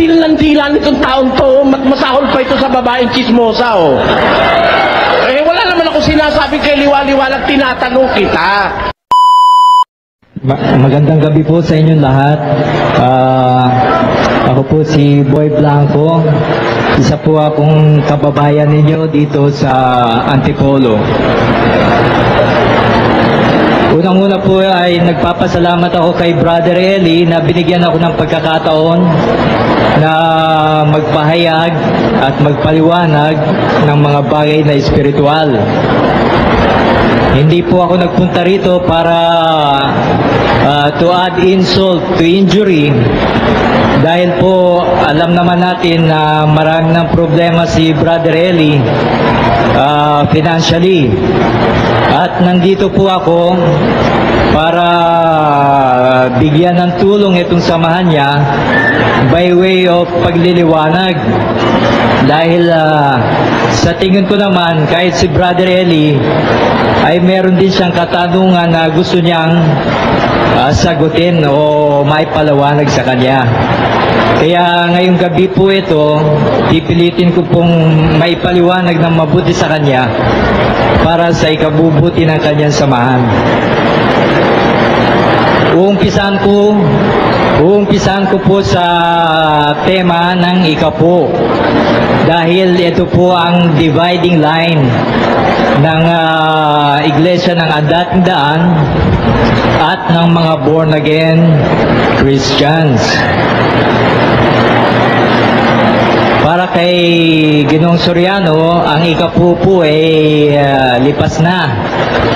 kapal ng dila nitong taon to, masahol pa ito sa babaeng chismosa, oh. Eh, wala naman ako sinasabi kay liwaliwalag, tinatanong kita. Magandang gabi po sa inyong lahat. Ako po si Boy Blanco. Isa po akong kababayan ninyo dito sa Antipolo. Unang-una po ay nagpapasalamat ako kay Brother Eli na binigyan ako ng pagkakataon na magpahayag at magpaliwanag ng mga bagay na espiritual. Hindi po ako nagpunta rito para to add insult to injury, dahil po alam naman natin na marami ng problema si Brother Eli financially. At nandito po ako para bigyan ng tulong itong samahan niya by way of pagliliwanag. Dahil sa tingin ko naman, kahit si Brother Eli ay meron din siyang katanungan na gusto niyang sagutin o maipalawanag sa kanya. Kaya ngayong gabi po ito, pipilitin ko pong maipaliwanag ng mabuti sa kanya para sa ikabubuti ng kanyang samahan. Uumpisahan ko po sa tema ng ikapo, dahil ito po ang dividing line ng iglesia ng Dating Daan at ng mga born again Christians. Para kay Ginoong Soriano, ang ikapo po ay lipas na,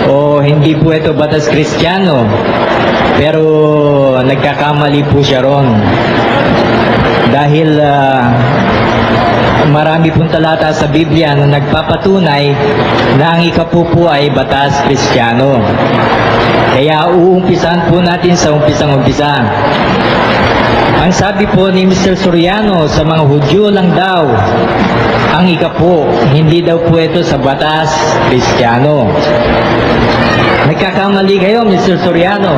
o hindi po ito batas Kristiyano, pero nagkakamali po siya ron. Dahil marami pong talata sa Biblia na nagpapatunay na ang ikapo po ay batas Kristiyano. Kaya uumpisahan po natin sa umpisang-umpisa. Ang sabi po ni Mr. Soriano, sa mga Hudyo lang daw ang ikapo, hindi daw po ito sa batas Kristiyano. Nagkakamali kayo, Mr. Soriano.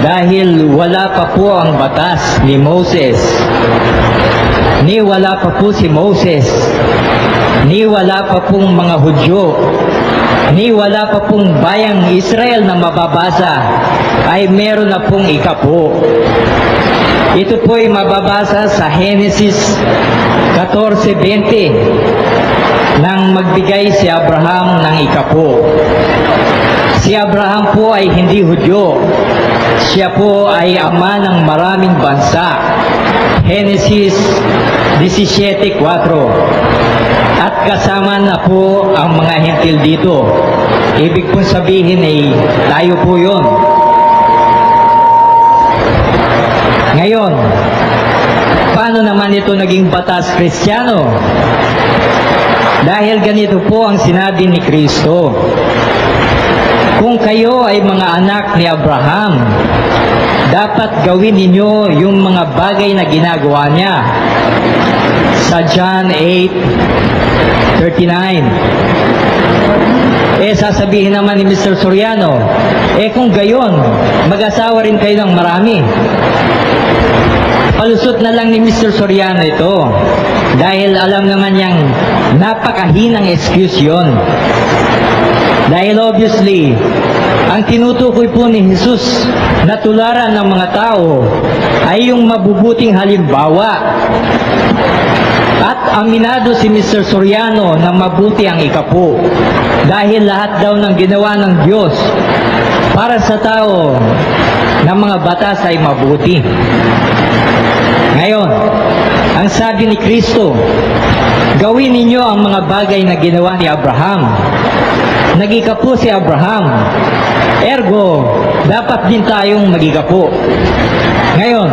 Dahil wala pa po ang batas ni Moses. Ni wala pa po si Moses. Ni wala pa pong mga Hudyo. Ni wala pa pong bayang Israel na mababasa, ay meron na pong ikapo. Ito po ay mababasa sa Genesis 14:20 nang magbigay si Abraham ng ikapo. Si Abraham po ay hindi Hudyo. Siya po ay ama ng maraming bansa. Genesis 17:4. At kasama na po ang mga hentil dito. Ibig pong sabihin ay tayo po yun. Ngayon, paano naman ito naging batas Kristiyano? Dahil ganito po ang sinabi ni Kristo. Kung kayo ay mga anak ni Abraham, dapat gawin ninyo yung mga bagay na ginagawa niya. Sa John 8:39. Sasabihin naman ni Mr. Soriano, kung gayon, mag-asawa rin kayo ng marami. Palusot na lang ni Mr. Soriano ito, dahil alam naman niyang napakahinang excuse yun. Dahil obviously, ang tinutukoy po ni Jesus na tularan ng mga tao ay yung mabubuting halimbawa. At aminado si Mr. Soriano na mabuti ang ikapo, dahil lahat daw ng ginawa ng Diyos para sa tao ng mga batas ay mabuti. Ngayon, ang sabi ni Kristo, gawin ninyo ang mga bagay na ginawa ni Abraham. Nagikapo si Abraham. Ergo, dapat din tayong magikapo. Ngayon,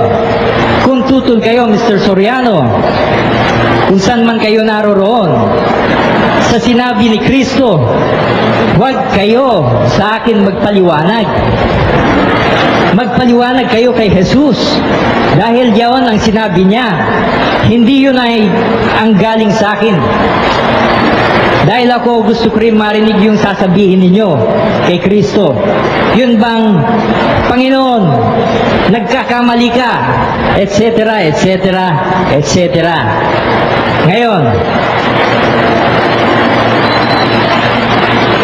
kung tutol kayo, Mr. Soriano, kung saan man kayo naroroon, sa sinabi ni Kristo, huwag kayo sa akin magpaliwanag. Magpaliwanag kayo kay Jesus, dahil diyan ang sinabi niya, hindi yun ay ang galing sa akin. Dahil ako gusto ko rin marinig yung sasabihin ninyo. kay Kristo. Yun bang, Panginoon, nagkakamali ka, etc., etc., etc. Ngayon,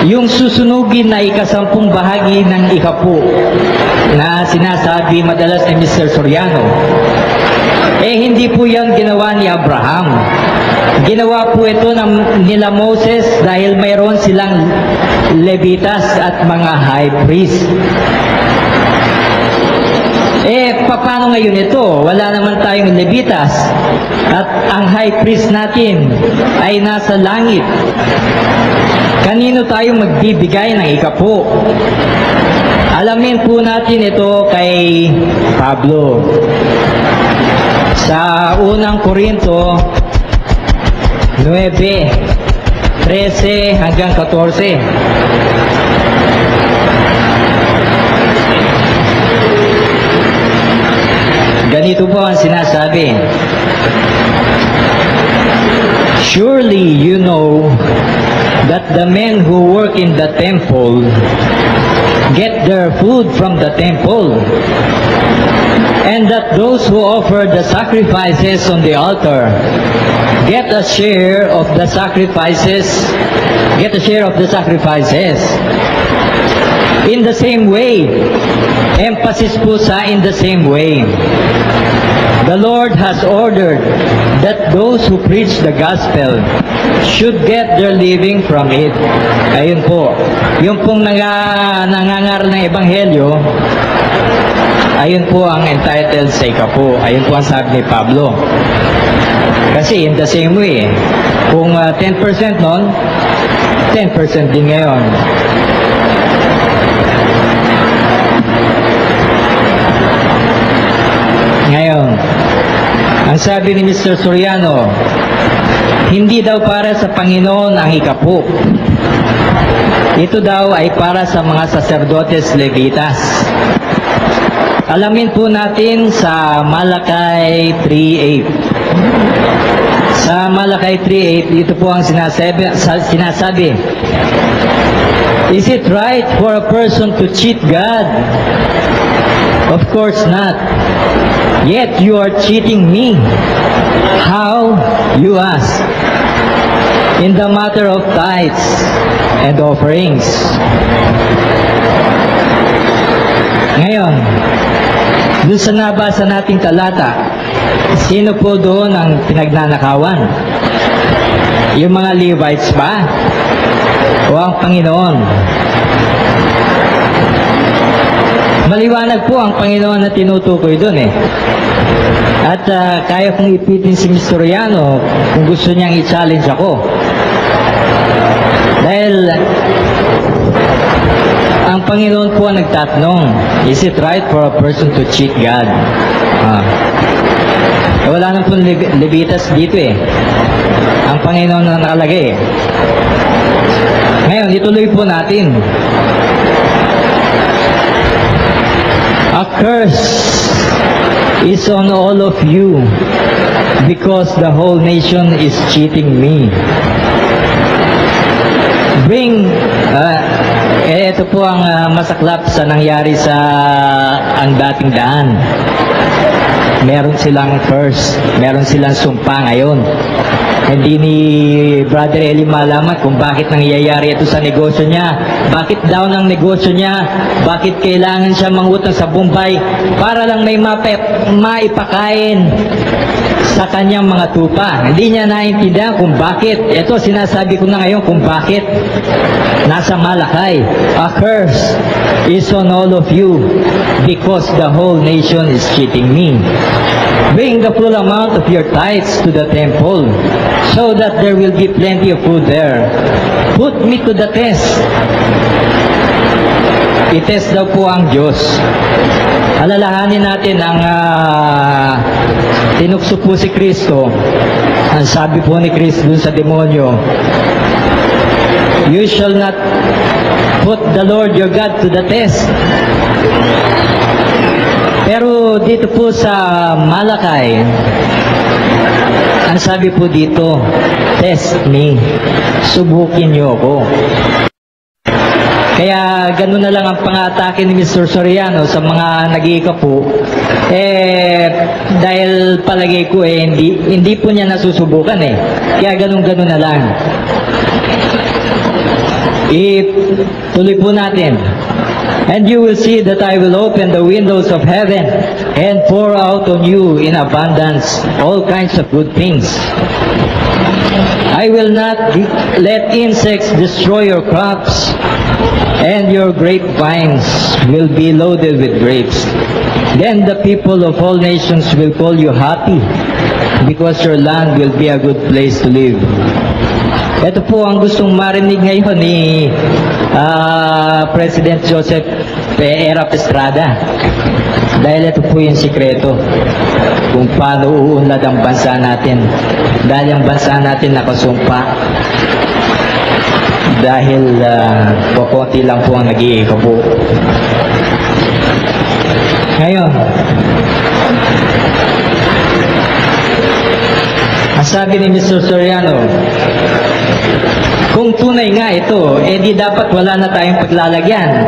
yung susunugin na ikasampung bahagi ng ikapu na sinasabi madalas ni Mr. Soriano, hindi po yan ginawa ni Abraham. Ginawa po ito nila Moses dahil mayroon silang Levitas at mga high priest. Paano ngayon ito? Wala naman tayong Levitas at ang high priest natin ay nasa langit. Kanino tayo magbibigay ng ikapu? Alamin po natin ito kay Pablo. Sa unang Korinto 9:13 hanggang 14. Ganito po ang sinasabi. Surely you know that the men who work in the temple get their food from the temple, and that those who offer the sacrifices on the altar get a share of the sacrifices. In the same way, emphasis po sa in the same way. The Lord has ordered that those who preach the gospel should get their living from it. Ayun po, yung pong nangangaral ng ebanghelyo, ayun po ang entitled sa ikapu. Ayun po ang sabi ni Pablo. Kasi in the same way, kung 10% nun, 10% din ngayon. Ngayon, ang sabi ni Mr. Soriano, hindi daw para sa Panginoon ang ikapu. Ito daw ay para sa mga sacerdotes Levitas. Alamin po natin sa Malakay 3:8. Sa Malakay 3:8, ito po ang sinasabi. Is it right for a person to cheat God? Of course not. Yet you are cheating me. How, you ask? In the matter of tithes and offerings. Ngayon, dun sa nabasa nating talata, sino po doon ang pinagnanakawan? Yung mga Levites ba? O ang Panginoon? Maliwanag po ang Panginoon na tinutukoy doon At kaya kong ipitin si Mr. Soriano kung gusto niyang i-challenge ako. Dahil ang Panginoon po ang nagtatanong, is it right for a person to cheat God? Wala nang po Levitas dito Ang Panginoon na nakalagay Ngayon, ituloy po natin. A curse is on all of you because the whole nation is cheating me. Ito po ang masaklap sa nangyari sa ang dating daan. Meron silang curse, meron silang sumpa ngayon. Hindi ni Brother Eli malaman kung bakit nangyayari ito sa negosyo niya. Bakit daw ng negosyo niya? Bakit kailangan siya mangutang sa Bombay para lang may maipakain sa kanyang mga tupa? Hindi niya naintindihan kung bakit. Ito, sinasabi ko na ngayon kung bakit. Nasa Malakay. A curse is on all of you because the whole nation is cheating me. Bring the full amount of your tithes to the temple so that there will be plenty of food there. Put me to the test. I-test daw po ang Diyos. Alalahanin natin ang tinukso po si Kristo. Ang sabi po ni Kristo dun sa demonyo, you shall not put the Lord your God to the test. Pero dito po sa Malakay, ang sabi po dito, test me. Subukin niyo ako. Kaya ganun na lang ang pang-atake ni Mr. Soriano sa mga nag-iikapo. Dahil palagay ko hindi po niya nasusubukan Kaya ganun-ganun na lang. Tuloy po natin. And you will see that I will open the windows of heaven and pour out on you in abundance all kinds of good things. I will not let insects destroy your crops, and your grapevines will be loaded with grapes. Then the people of all nations will call you happy, because your land will be a good place to live. Ito po ang gustong marinig ngayon ni President Joseph Erap Estrada. Dahil ito po yung sikreto kung paano uunlad ang bansa natin. Dahil ang bansa natin nakasumpa. Dahil kukunti lang po ang nag-iikapo. Ngayon, ang sabi ni Mr. Soriano, kung tunay nga ito, di dapat wala na tayong paglalagyan.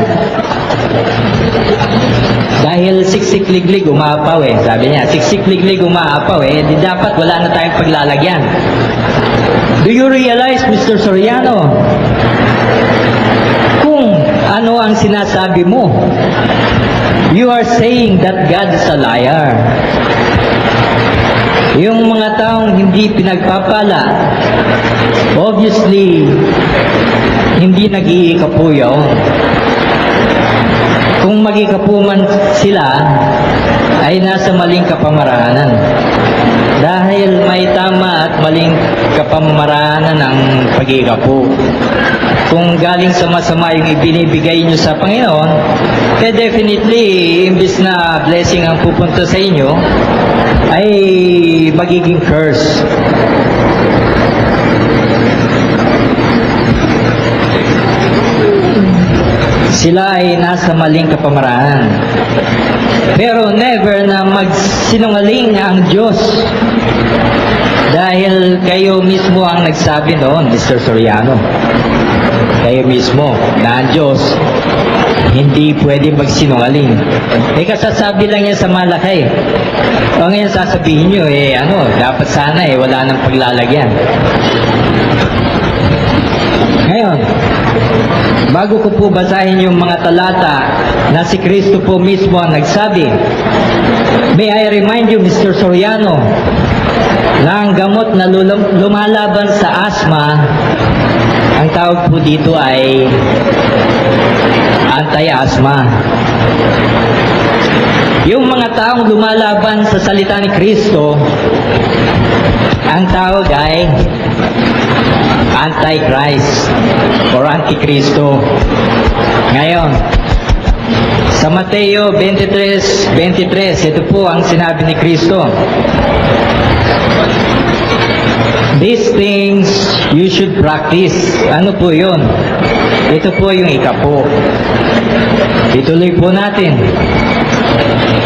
Dahil siksik-liglig umaapaw sabi niya, siksik-liglig umaapaw di dapat wala na tayong paglalagyan. Do you realize, Mr. Soriano, kung ano ang sinasabi mo? You are saying that God is a liar. Yung mga taong hindi pinagpapala, obviously, hindi nag-iikapo yun. Kung mag-iikapo man sila, ay nasa maling kapamaraanan. Dahil may tama at maling kapamaraanan ang pag-iikapo. Kung galing sa masama yung ibinibigay nyo sa Panginoon, definitely, imbis na blessing ang pupunta sa inyo, ay magiging curse. Sila ay nasa maling kapamaraan. Pero never na magsinungaling ang Diyos. Dahil kayo mismo ang nagsabi noon, Mr. Soriano. Kayo mismo na ang Diyos hindi pwede magsinungaling. Kasasabi lang yan sa malakay. O ngayon sasabihin nyo, dapat sana wala nang paglalagyan. Ngayon, bago ko po basahin yung mga talata na si Kristo po mismo ang nagsabi, may I remind you, Mr. Soriano, na ang gamot na lumalaban sa asma, ang tawag po dito ay anti-asthma. Yung mga taong lumalaban sa salita ni Kristo, ang tawag ay Antichrist or Antikristo. Ngayon, sa Mateo 23:23, ito po ang sinabi ni Kristo. These things you should practice. Ano po yun? Ito po yung ikapo. Ituloy po natin.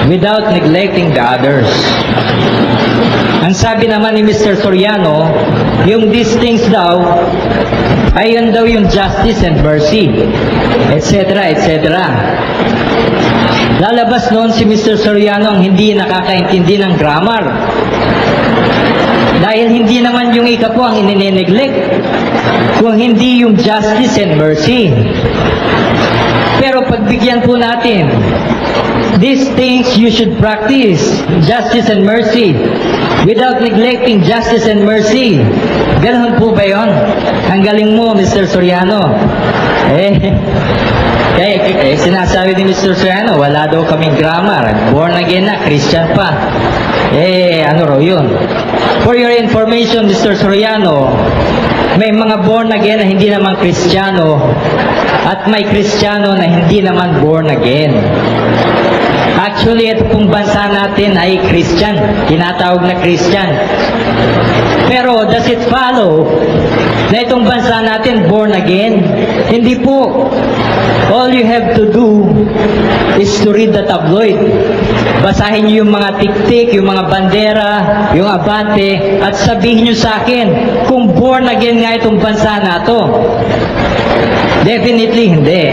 Without neglecting the others. Ang sabi naman ni Mr. Soriano, yung these things daw, ay yun daw yung justice and mercy, etc., etc. Lalabas noon si Mr. Soriano ang hindi nakakaintindi ng grammar. Dahil hindi naman yung ikapo ang inineglect, kung hindi yung justice and mercy. Pero pagbigyan po natin, these things you should practice, justice and mercy, without neglecting justice and mercy. Ganun po ba yun? Ang galing mo, Mr. Soriano. Sinasabi ni Mr. Soriano, wala daw kaming grammar. Born again na, Christian pa. Ano raw yun? For your information, Mr. Soriano, may mga born again na hindi naman Kristiyano at may Kristiyano na hindi naman born again. Actually, ito pong bansa natin ay Christian. Tinatawag na Christian. Pero does it follow na itong bansa natin born again? Hindi po. All you have to do is to read the tabloid. Basahin niyo yung mga tiktik, yung mga bandera, yung abante, at sabihin niyo sa akin kung born again nga itong bansa na to. Definitely hindi.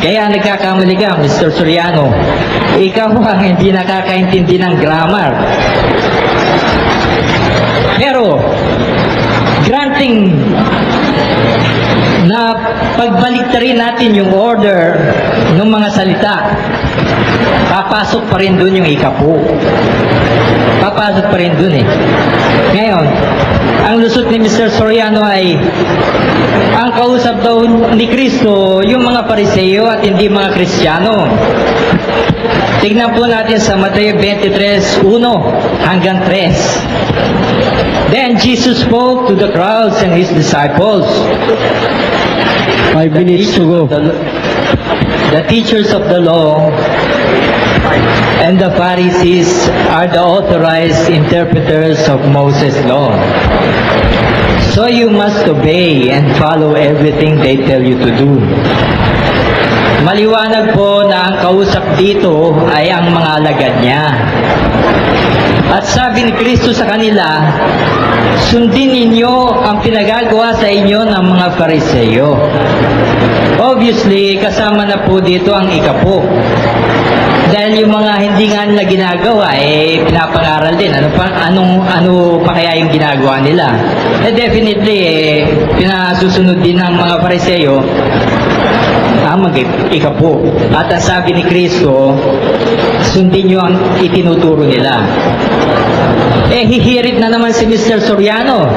Kaya nagkakamali ka, Mr. Soriano. Ikaw ang hindi nakakaintindi ng grammar. Pero, granting na pagbaliktarin natin yung order ng mga salita, papasok pa rin dun yung ikapu. Papasok pa rin dun eh. Ngayon, ang lusot ni Mr. Soriano ay ang kausap daw ni Kristo yung mga Pariseo at hindi mga Kristiyano. Tignan po natin sa Mateo 23:1 hanggang 3. Then Jesus spoke to the crowds and his disciples. 5 minutes to go. The teachers of the law and the Pharisees are the authorized interpreters of Moses' law. So you must obey and follow everything they tell you to do. Maliwanag po na ang kausap dito ay ang mga alagad niya. At sabi ni Kristo sa kanila, sundin ninyo ang pinagagawa sa inyo ng mga Fariseo. Obviously, kasama na po dito ang ikapo. Dahil yung mga hindi nga nila ginagawa, pinapangaral din. Ano pa kaya yung ginagawa nila? Definitely, pinasusunod din ng mga Fariseo ang mag-ikapo. At ang sabi ni Kristo, sundin nyo ang itinuturo nila. Hihirit na naman si Mr. Soriano.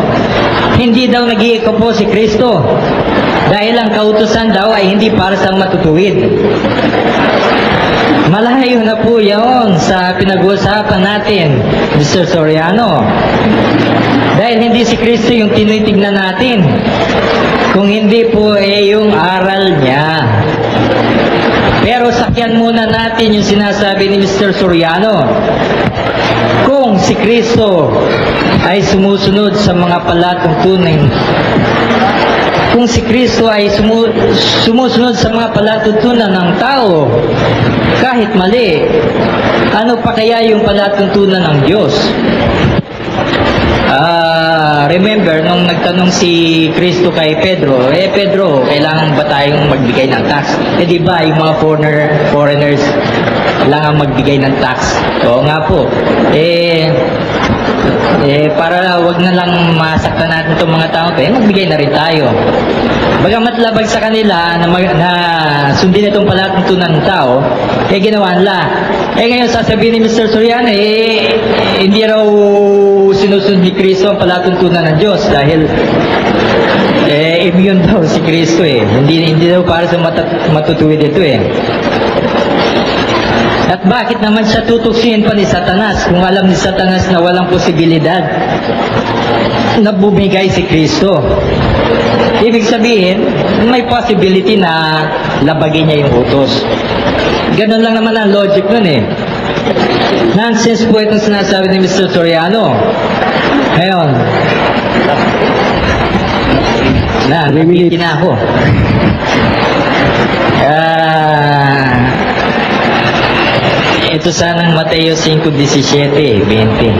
Hindi daw nag-iikapo si Kristo. Dahil ang kautusan daw ay hindi para sa matutuwid. Malayo na po yun sa pinag-uusapan natin, Mr. Soriano. Dahil hindi si Kristo yung tinitignan natin. Kung hindi po yung aral niya. Pero sakyan muna natin yung sinasabi ni Mr. Soriano. Kung si Kristo ay sumusunod sa mga palatuntunan, kung si Kristo ay sumusunod sa mga palatuntunan ng tao, kahit mali, ano pa kaya yung palatuntunan ng Diyos? Remember, nung nagtanong si Kristo kay Pedro, Pedro, kailangan ba tayong magbigay ng tax? Di ba, yung mga foreigners, kailangan magbigay ng tax? Oo nga po. Para wag na lang masaktan natin itong mga tao, magbigay na rin tayo. Bagamat labag sa kanila na sundin itong palatuntunan ng tao, ginawa nila. Ngayon sasabihin ni Mr. Soriano, hindi raw sinusunod ni Kristo ang palatuntunan ng Diyos dahil immune daw si Kristo Hindi daw para sa matutuwid ito At bakit naman siya tutuksihin pa ni Satanas kung alam ni Satanas na walang posibilidad na bumigay si Kristo? Ibig sabihin, may possibility na labagin niya yung utos. Ganun lang naman ang logic nun Nonsense po itong sinasabi ni Mr. Soriano. Ngayon, napitin na ako. Ito sanang Mateo 5:17, 20.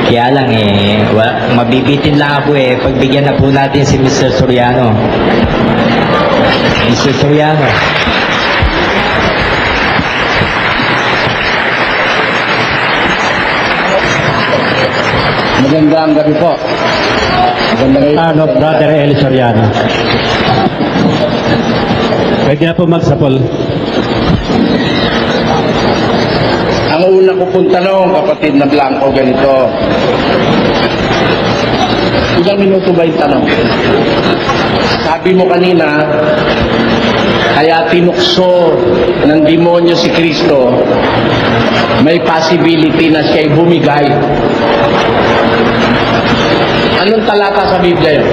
Kaya lang mabibitin lang ako pagbigyan na po natin si Mr. Soriano. Mr. Soriano. Magandang gabi po. Brother Eli Soriano. Pwede na po magsapol. Ang una ko pong tanong, kapatid na Blanco, ganito. Ilang minuto ba yung tanong? Sabi mo kanina, kaya tinukso ng demonyo si Kristo, may possibility na siya'y bumigay. Anong talata sa Biblia yun?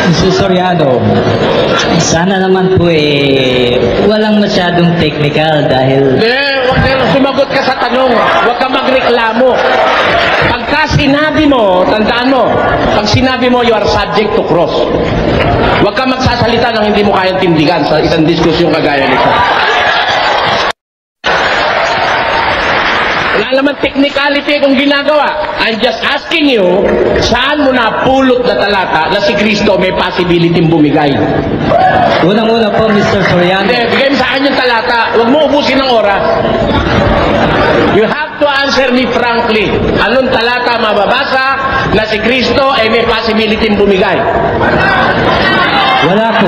Mr. Soriano, sana naman po walang masyadong technical dahil... Huwag na sumagot ka sa tanong. Huwag ka magreklamo. Pagka sinabi mo, tandaan mo, pag sinabi mo, you are subject to cross. Huwag ka magsasalita ng hindi mo kayang tindigan sa isang diskusyon kagaya nito. Wala naman technicality kung ginagawa. I'm just asking you, saan mo napulot na talata na si Kristo may possibility bumigay? Unang-una po, Mr. Soriano. Hindi, bigay mo sa akin yung talata. Huwag mo ubusin ng oras. You have to answer me frankly. Anong talata mababasa na si Kristo ay may possibility bumigay? Wala po.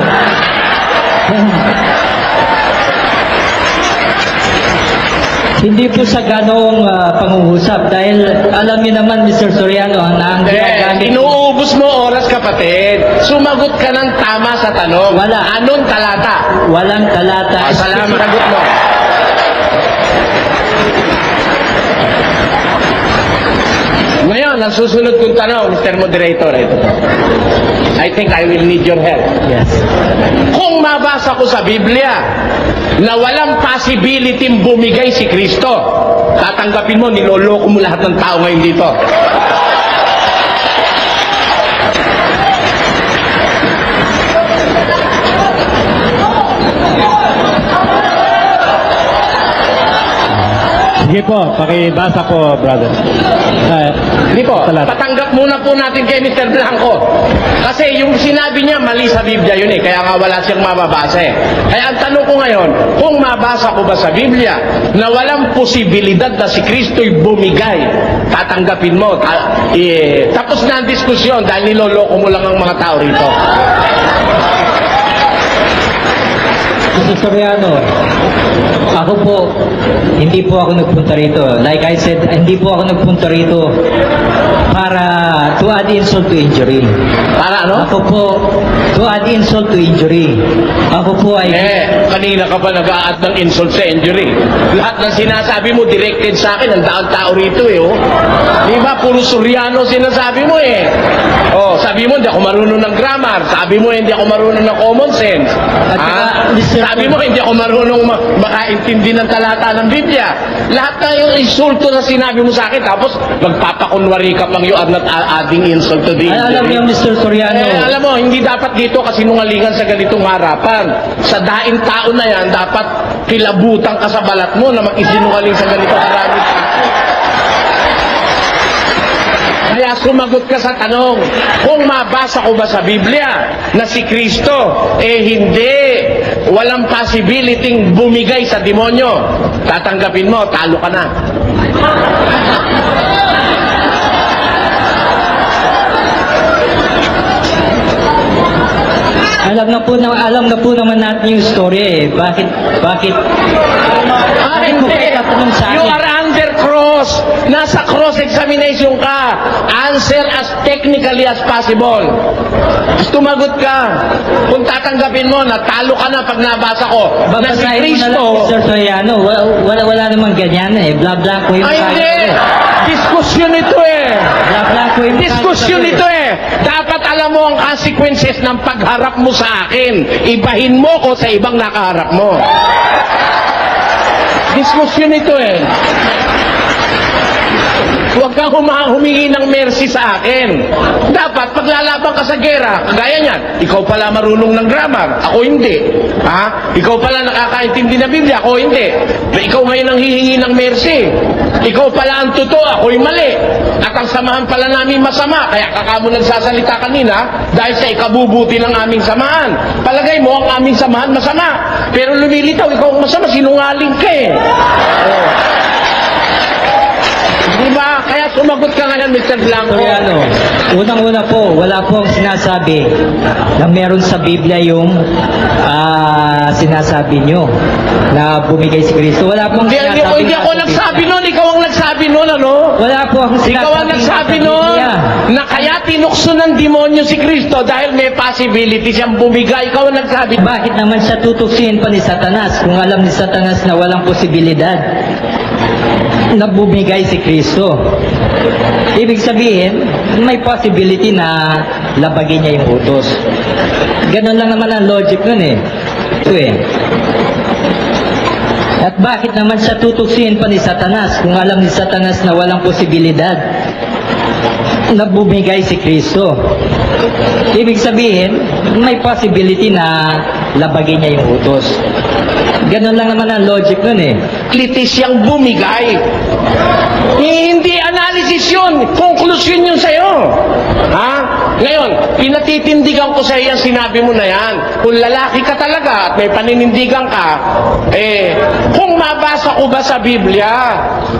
Hindi po sa ganong pangungusap dahil alam niyo naman, Mr. Soriano, na ang ginagamit... Inuubos mo oras, kapatid. Sumagot ka ng tama sa tanong. Wala. Anong talata? Walang talata. Salamat. Sagot mo. Ngayon, ang susunod kong tanong, Mr. Moderator, ito. I think I will need your help. Yes. Kung mabasa ko sa Biblia na walang possibility bumigay si Kristo, tatanggapin mo, niloloko mo lahat ng tao ngayon dito. Sige po, pakibasa po, brother. Hindi po, Talata. patanggap muna po natin kay Mr. Blanco. Kasi yung sinabi niya, mali sa Biblia yun eh, kaya nga wala siyang mababasa eh. Kaya ang tanong ko ngayon, kung mabasa ko ba sa Biblia na walang posibilidad na si Kristo'y bumigay, tatanggapin mo. Tapos na ang diskusyon dahil niloloko mo lang ang mga tao rito. Mr. Soriano, ako po, hindi po ako nagpunta rito. Like I said, hindi po ako nagpunta rito para to add insult to injury. Para ano? Ako po, to add insult to injury. Ako po ay... Kanina ka pa nag-a-add ng insult sa injury. Lahat ng sinasabi mo directed sa akin, ang tao rito eh, oh. Di ba, puro Soriano sinasabi mo eh. Oh, sabi mo, hindi ako marunong ng grammar. Sabi mo, hindi ako marunong ng common sense. At saka, Mr. Sabi mo, hindi ako marunong makaintindi ng talata ng Biblia. Lahat na yung insulto na sinabi mo sa akin, tapos magpapakunwari ka pang you are not adding insult to the injury. Alam niyo, Mr. Soriano, Alam mo, hindi dapat dito kasinungalingan sa ganitong harapan. Sa daing tao na yan, dapat kilabutan ka sa balat mo na mag-isinungaling sa ganitong harapan. Kaya sumagot ka sa tanong, kung mabasa ko ba sa Biblia na si Kristo, hindi, walang possibility bumigay sa demonyo, tatanggapin mo, talo ka na. alam na po naman natin yung story eh. Bakit Hindi. tatanong sa You akin? are under cross. Nasa cross examination ka. Answer as technically as possible. Tumagot ka. Kung tatanggapin mo, natalo ka na pag nabasa ko na si Babasahin mo na lang, Kristo. Mr. Soriano. Wala namang ganyan eh. Bla-bla ko yung Ay, hindi. Diskusyon ito eh. Bla-bla ko yung Diskusyon ito eh. Dapat alam mo ang consequences ng pagharap mo sa akin. Ibahin mo ko sa ibang nakaharap mo. Diskusyon ito eh. Huwag kang humingi ng mercy sa akin. Dapat, paglalaban ka sa gera, kagaya niyan, ikaw pala marunong ng grammar, ako hindi. Ha? Ikaw pala nakakaintindi ng Biblia, ako hindi. Ikaw ngayon ang hihingi ng mercy. Ikaw pala ang totoo, ako'y mali. At ang samahan pala namin masama, kaya kakamo nagsasalita kanina, dahil sa ikabubuti ng aming samahan. Palagay mo, ang aming samahan masama. Pero lumilitaw, ikaw ang masama, sinungaling ka eh. Oh. Diba? Kaya sumagot ka ngayon, Mr. Blanco. Soriano, unang-una po, wala po ang sinasabi na meron sa Biblia yung sinasabi nyo na bumigay si Kristo. Wala po ang sinasabi. Hindi ako nagsabi nun. Ikaw ang nagsabi nun, ano? Wala po ang sinasabi. Ikaw ang nagsabi sa nun Biblia. na kaya tinukso ng demonyo si Kristo dahil may possibility siyang bumigay. Ikaw ang nagsabi. Bakit naman siya tutuksihin pa ni Satanas kung alam ni Satanas na walang posibilidad na bumigay si Kristo? Ibig sabihin, may possibility na labagin niya yung utos. Ganon lang naman ang logic nun eh. Ito eh. At bakit naman siya tutuksin pa ni Satanas kung alam ni Satanas na walang posibilidad na bumigay si Kristo? Ibig sabihin, may possibility na labagin niya yung utos. Ganun lang naman ang logic nun eh. Litis siyang bumigay. Hindi analysis yun. Conclusion yun sa'yo. Ha? Ngayon, pinatitindigan ko sa'yo yung sinabi mo na yan. Kung lalaki ka talaga at may paninindigan ka, kung mabasa ko ba sa Biblia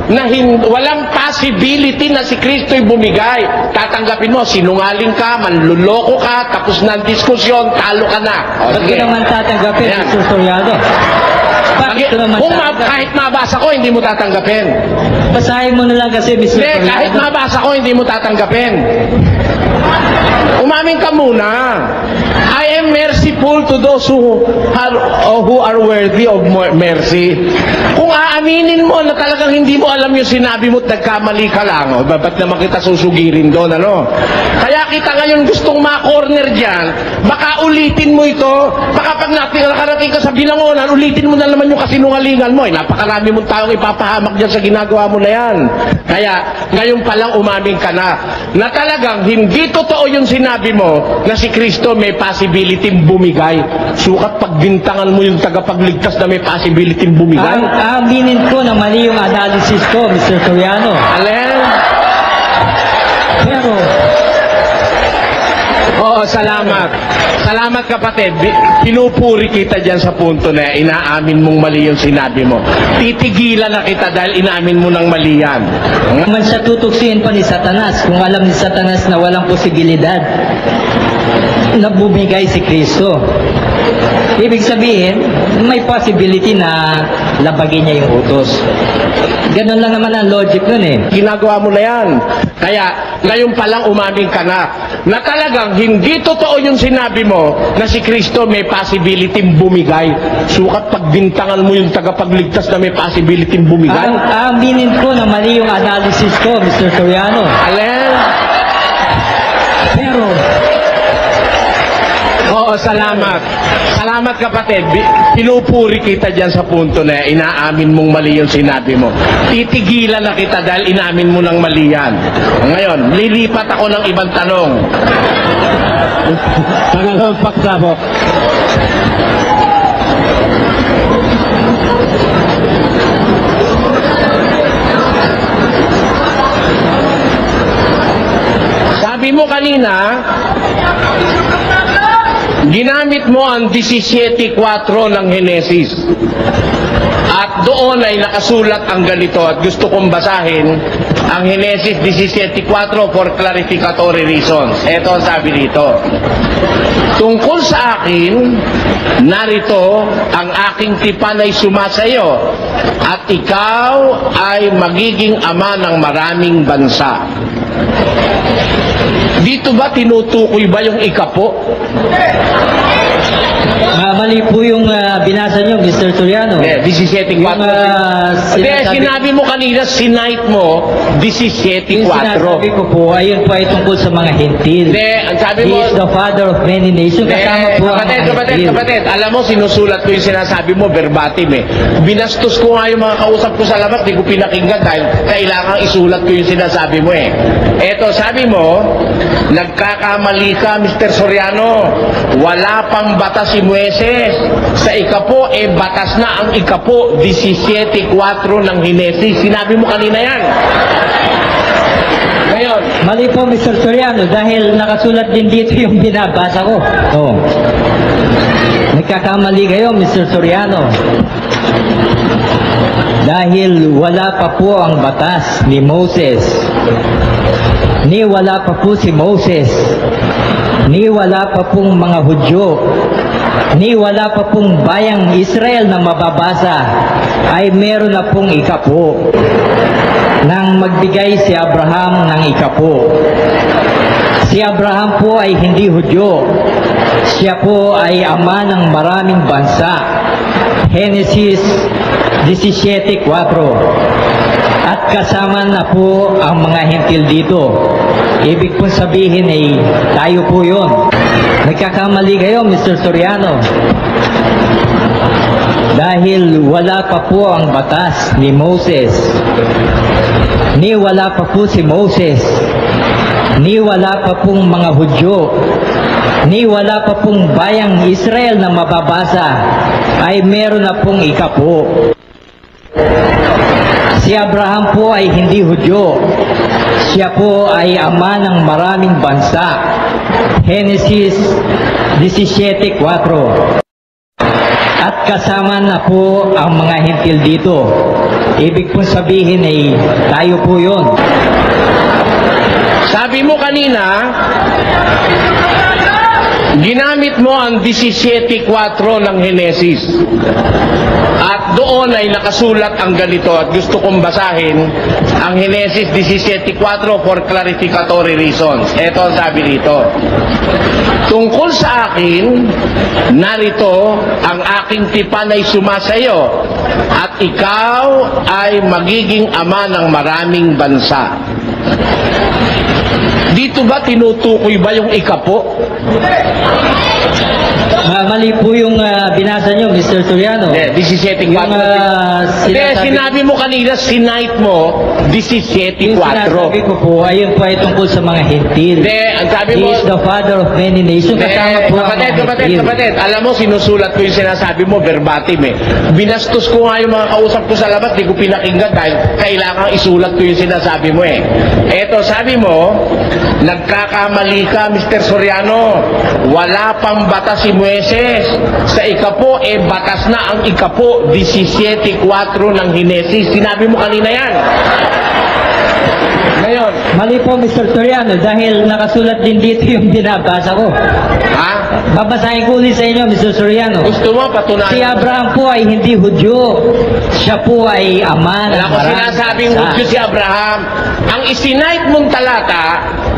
na walang possibility na si Kristo'y bumigay, tatanggapin mo, sinungaling ka, manluloko ka, tapos na ang diskusyon, talo ka na. Ba't ko naman tatanggapin, Ayan. Mr. Soriano? Bakit ko naman Kung tatanggapin? kahit mabasa ko, hindi mo tatanggapin. Basahin mo na lang kasi, Mr. Hindi, Soriano. kahit mabasa ko, hindi mo tatanggapin. Umamin ka muna. I am merciful to those who are worthy of mercy. Kung aaminin mo na talagang hindi mo alam yung sinabi mo at nagkamali ka lang, ba't naman kita susugirin doon, ano? Kaya kita ngayon gustong ma-corner dyan, baka ulitin mo ito, baka pag nakarating ka sa binangonan, ulitin mo na naman yung kasinungalingan mo. Napakarami mong taong ipapahamak dyan sa ginagawa mo na yan. Kaya ngayon pa lang umamin ka na talagang hindi totoo yung sinabi mo na si Kristo may possibility bumigay. Sukat pagbintangan mo yung tagapagligtas na may possibility bumigay. Aminin ko na mali yung analysis ko, Mr. Soriano. Alin? Pero, Oo, salamat. Salamat kapatid. Pinupuri kita dyan sa punto na inaamin mong mali yung sinabi mo. Titigilan na kita dahil inaamin mo ng mali yan. naman siya tutuksin pa ni Satanas kung alam ni Satanas na walang posibilidad na bumigay si Kristo. Ibig sabihin, may possibility na labagin niya yung utos. Ganun lang naman ang logic nun eh. Ginagawa mo na yan. Kaya, ngayon pa lang umamin ka na talagang hindi totoo yung sinabi mo na si Kristo may possibility bumigay. Sukat pagbintangan mo yung tagapagligtas na may possibility bumigay. Aminin ko na mali yung analysis ko, Mr. Soriano. Alin? Pero, Oo, salamat. Salamat kapatid. Pinupuri kita dyan sa punto na inaamin mong mali yung sinabi mo. Titigilan na kita dahil inaamin mo ng mali yan. Ngayon, lilipat ako ng ibang tanong. Pangalawang paksa po. Sabi mo kanina, ginamit mo ang 17.4 ng Henesis. At doon ay nakasulat ang ganito at gusto kong basahin ang Henesis 17.4 for clarificatory reasons. Ito ang sabi dito. Tungkol sa akin, narito ang aking tipan ay sumasayo at ikaw ay magiging ama ng maraming bansa. Dito ba tinutukoy ba yung ikapo? mali po yung binasa niyo, Mr. Soriano. 17.4. Hindi, sinabi mo kanina, sinight mo, 17.4. Yung sinasabi ko po, ayun po ay tungkol sa mga hentil. Hindi, ang sabi mo... He is the father of many nations. Kasama po ang mga hentil. Kapatid, alam mo, sinusulat ko yung sinasabi mo, verbatim eh. Binastos ko nga yung mga kausap ko sa labas, di ko pinakinggan dahil kailangan isulat ko yung sinasabi mo eh. Eto, sabi mo, nagkakamali ka, Mr. Soriano. Wala pang batas si Moises. Sa ikapo, batas na ang ikapo, 17.4 ng Henesis. Sinabi mo kanina yan. Ngayon, Mali po, Mr. Soriano, dahil nakasulat din dito yung binabasa ko. Oh. Nagkakamali kayo, Mr. Soriano. Dahil wala pa po ang batas ni Moses. Ni wala pa po si Moses. Ni wala pa pong mga Hudyo. Ni wala pa pong bayang Israel na mababasa. Ay meron na pong ikapo. Nang magbigay si Abraham ng ikapo. Si Abraham po ay hindi Hudyo. Siya po ay ama ng maraming bansa. Genesis 17.4. At kasama na po ang mga hentil dito. Ibig pong sabihin ay tayo po yun. Nagkakamali kayo, Mr. Soriano. Dahil wala pa po ang batas ni Moses, ni wala pa po si Moses, ni wala pa pong mga Hudyo, ni wala pa pong bayang Israel na mababasa, ay meron na pong ikapo. Si Abraham po ay hindi Hudyo. Siya po ay ama ng maraming bansa. Genesis 17:4. At kasama na po ang mga Hentil dito. Ibig pong sabihin ay tayo po yun. Sabi mo kanina, ginamit mo ang 17:4 ng Genesis. At doon ay nakasulat ang ganito at gusto kong basahin ang Genesis 17:4 for clarificatory reasons. Ito ang sabi dito. Tungkol sa akin, narito ang aking tipan ay sumasayo at ikaw ay magiging ama ng maraming bansa. Dito ba tinutukoy ba yung ikapo? Mali po yung binasa nyo, Mr. Soriano. Hindi, 17:4. Hindi, sinabi mo kanina, sinight mo, 17:4. Yung sinasabi ko po, ayun po ay tungkol sa mga Hentil. Hindi, ang sabi mo... He is the father of many nations. Kasama po ang mga Hentil. Kapatid, alam mo, sinusulat ko yung sinasabi mo, verbatim eh. Binastos ko nga yung mga kausap ko sa labas, di ko pinakinggan dahil kailangan isulat ko yung sinasabi mo eh. Eto, sabi mo, nagkakamali ka, Mr. Soriano. Wala pang batas si Moises. Sa ikapo, batas na ang ikapo, 17:4 ng Genesis. Sinabi mo kanina yan. Ngayon, Mali po, Mr. Soriano, dahil nakasulat din dito yung binabasa ko. ha? Babasahin ko ulit sa inyo, Mr. Soriano. Gusto mo patunayan? Si Abraham po ay hindi Hudyo. Siya po ay ama ng Wala ko maraming sinasabing bansa. Hudyo si Abraham. Ang isinight mong talata,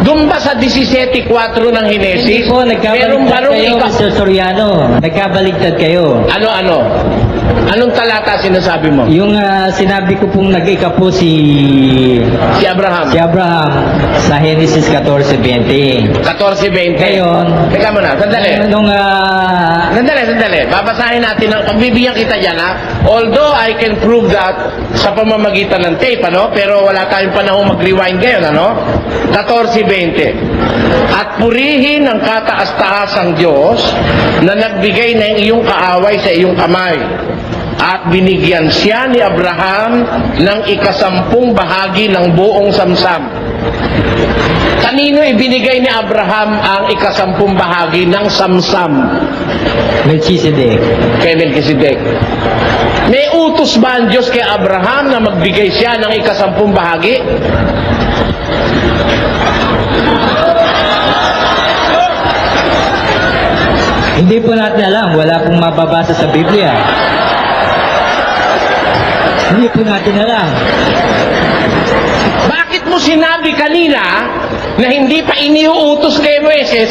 doon ba sa 17:4 ng Genesis? Hindi po, Merong nagkabaligtad barong kayo, Mr. Soriano. Nagkabaligtad kayo. Ano? Anong talata sinasabi mo? Yung sinabi ko pong nag-ika po si Si Abraham. Sa Genesis 14:20. 14:20. Ngayon, Teka muna, sandali. nung Sandali. Babasahin natin ang pagbibigyan kita dyan, ha? Although I can prove that sa pamamagitan ng tape, ano? Pero wala tayong panahon mag-rewind ngayon, ano? 14:20. At purihin ang kataas-taasang Diyos na nagbigay ng iyong kaaway sa iyong kamay. At binigyan siya ni Abraham ng 10 bahagi ng buong samsam. Kanino ibinigay ni Abraham ang 10 bahagi ng samsam? Melchizedek. Kay Melchizedek. May utos ba ang Diyos kay Abraham na magbigay siya ng 10 bahagi? Hindi po natin alam. Wala pong mababasa sa Biblia. Hindi po natin alam. Bakit mo sinabi kanina na hindi pa iniuutos kay Moises,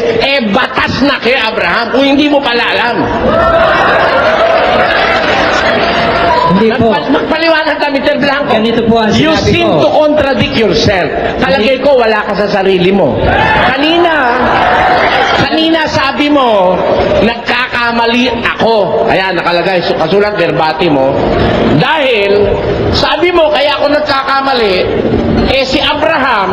batas na kay Abraham kung hindi mo pala alam? Hindi po. Magpaliwanag ka, Mr. Blanco. Ganito po ang You sinabi seem ko. to contradict yourself. Palagay ko, wala ka sa sarili mo. Kanina sabi mo, nagkakamali ako. Ayan, nakalagay, kasulat verbatim mo. Dahil, sabi mo, kaya ako nagkakamali, si Abraham,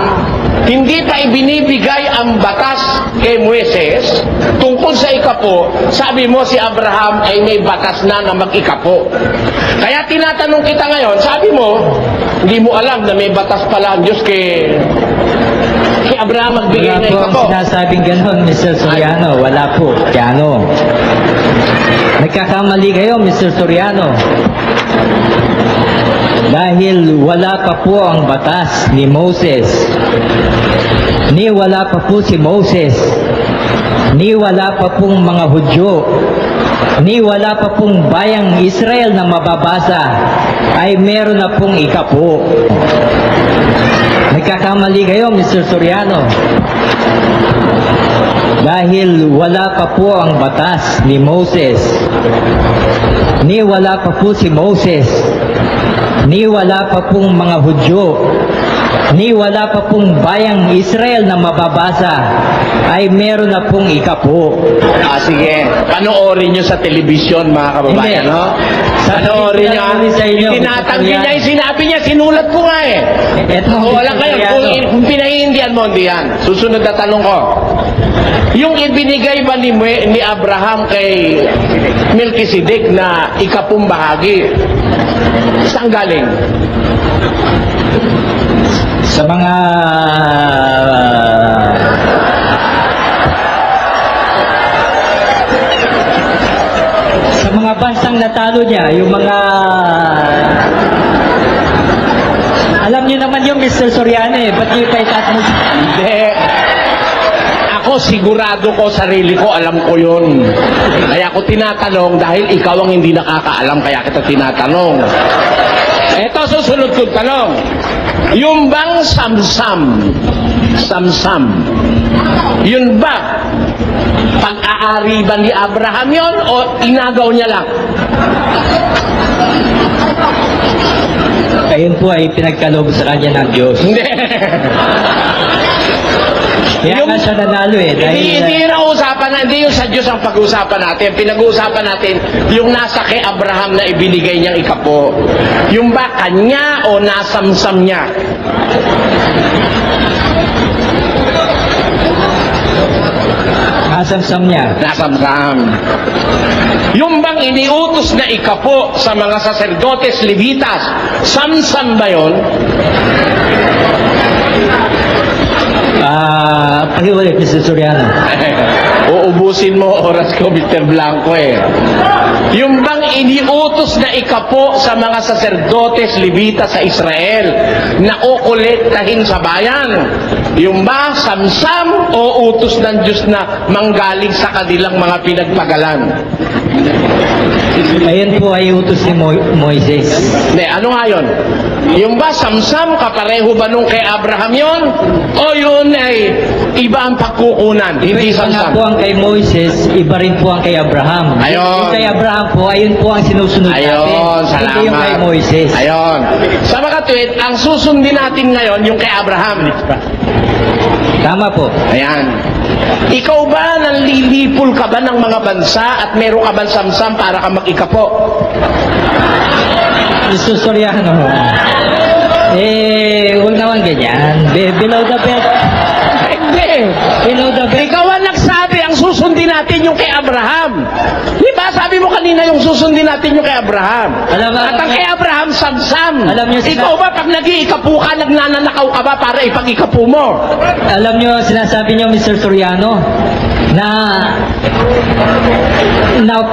hindi pa ibinibigay ang batas kay Moises tungkol sa ikapo. Sabi mo, si Abraham ay may batas na mag-ikapo. Kaya tinatanong kita ngayon, sabi mo, hindi mo alam na may batas pala ang Diyos kay Abraham magbigay Wala na po ang ikapo. sinasabing ganon, Mr. Soriano. Wala po. Soriano. Nagkakamali kayo, Mr. Soriano. Dahil wala pa po ang batas ni Moses. Ni wala pa po si Moses. Ni wala pa pong mga Hudyo. Ni wala pa pong bayang Israel na mababasa. Ay meron na pong ikapo. Nagkakamali kayo, Mr. Soriano. Dahil wala pa po ang batas ni Moses. Ni wala pa po si Moses. Ni wala pa pong mga Hudyo. ni wala pa pong bayang Israel na mababasa, ay meron na pong ikapo. Sige, panoorin nyo sa telebisyon, mga kababayan, Hindi. no? Sa Panoorin nyo. telebisyon sa inyo, Tinatanggi Mr. niya yung sinabi niya, sinulat ko nga eh. Eto, Wala Mr. kayo, Soriano. kung pinahihindihan mo, hindi yan. Susunod na tanong ko. Yung ibinigay ba ni Abraham kay Melchizedek na ikapung bahagi, saan galing? Sa mga bansang natalo niya, yung mga alam niyo naman yung Mr. Soriano eh, ba't niyo pa itatanong? Hindi. Ako sigurado ko, sarili ko, alam ko yun. Kaya ako tinatanong dahil ikaw ang hindi nakakaalam, kaya kita tinatanong. Ito susunod kong tanong. Yung bang samsam, yun ba pag-aari ba ni Abraham yon o inagaw niya lang? Ayun po ay pinagkaloob sa kanya ng Diyos. Hindi. Kaya nga siya nanalo eh. Hindi na usapan na, hindi yung sa Diyos ang pag-uusapan natin. Pinag-uusapan natin yung nasa kay Abraham na ibinigay niyang ikapo. Yung ba kanya o nasamsam niya? Nasamsam niya. Nasamsam. Yung bang iniutos na ikapo sa mga saserdotes Levitas, samsam ba yun? Pakiulit, Mr. Soriano. Uubusin mo oras ko, Mr. Blanco eh. Yung bang iniutos na ikapo sa mga saserdotes Levitas sa Israel na kukolektahin sa bayan, yung ba samsam o utos ng Diyos na manggaling sa kanilang mga pinagpagalan? Ayun po ay utos ni Moises. Hindi, ano nga yun? Yung ba samsam, kapareho ba nung kay Abraham yon? O yun ay iba ang pagkukunan, hindi Iba nga samsam? po ang kay Moises, iba rin po ang kay Abraham. Ayun. Yung kay Abraham po, ayun po ang sinusunod natin. Ayun, salamat. Hindi yung kay Moises. Ayun. Sa mga tweet, ang susundin natin ngayon yung kay Abraham. Tama po. Ayan. Ikaw ba nanlilipol ka ba ng mga bansa at meron ka bang samsam para ka mag-ikapo? Mr. Soriano, huwag naman ganyan. Below the belt. Hindi. Below the belt. Ikaw ang nagsabi, ang susundin natin yung kay Abraham. Di ba? Sabi mo kanina yung susundin natin yung kay Abraham. At ang kay Abraham, samsam. Alam niyo, Ikaw ba, pag nag-iikapo ka, nagnanakaw ka ba para ipag-ikapo mo? Alam nyo, sinasabi nyo, Mr. Soriano, na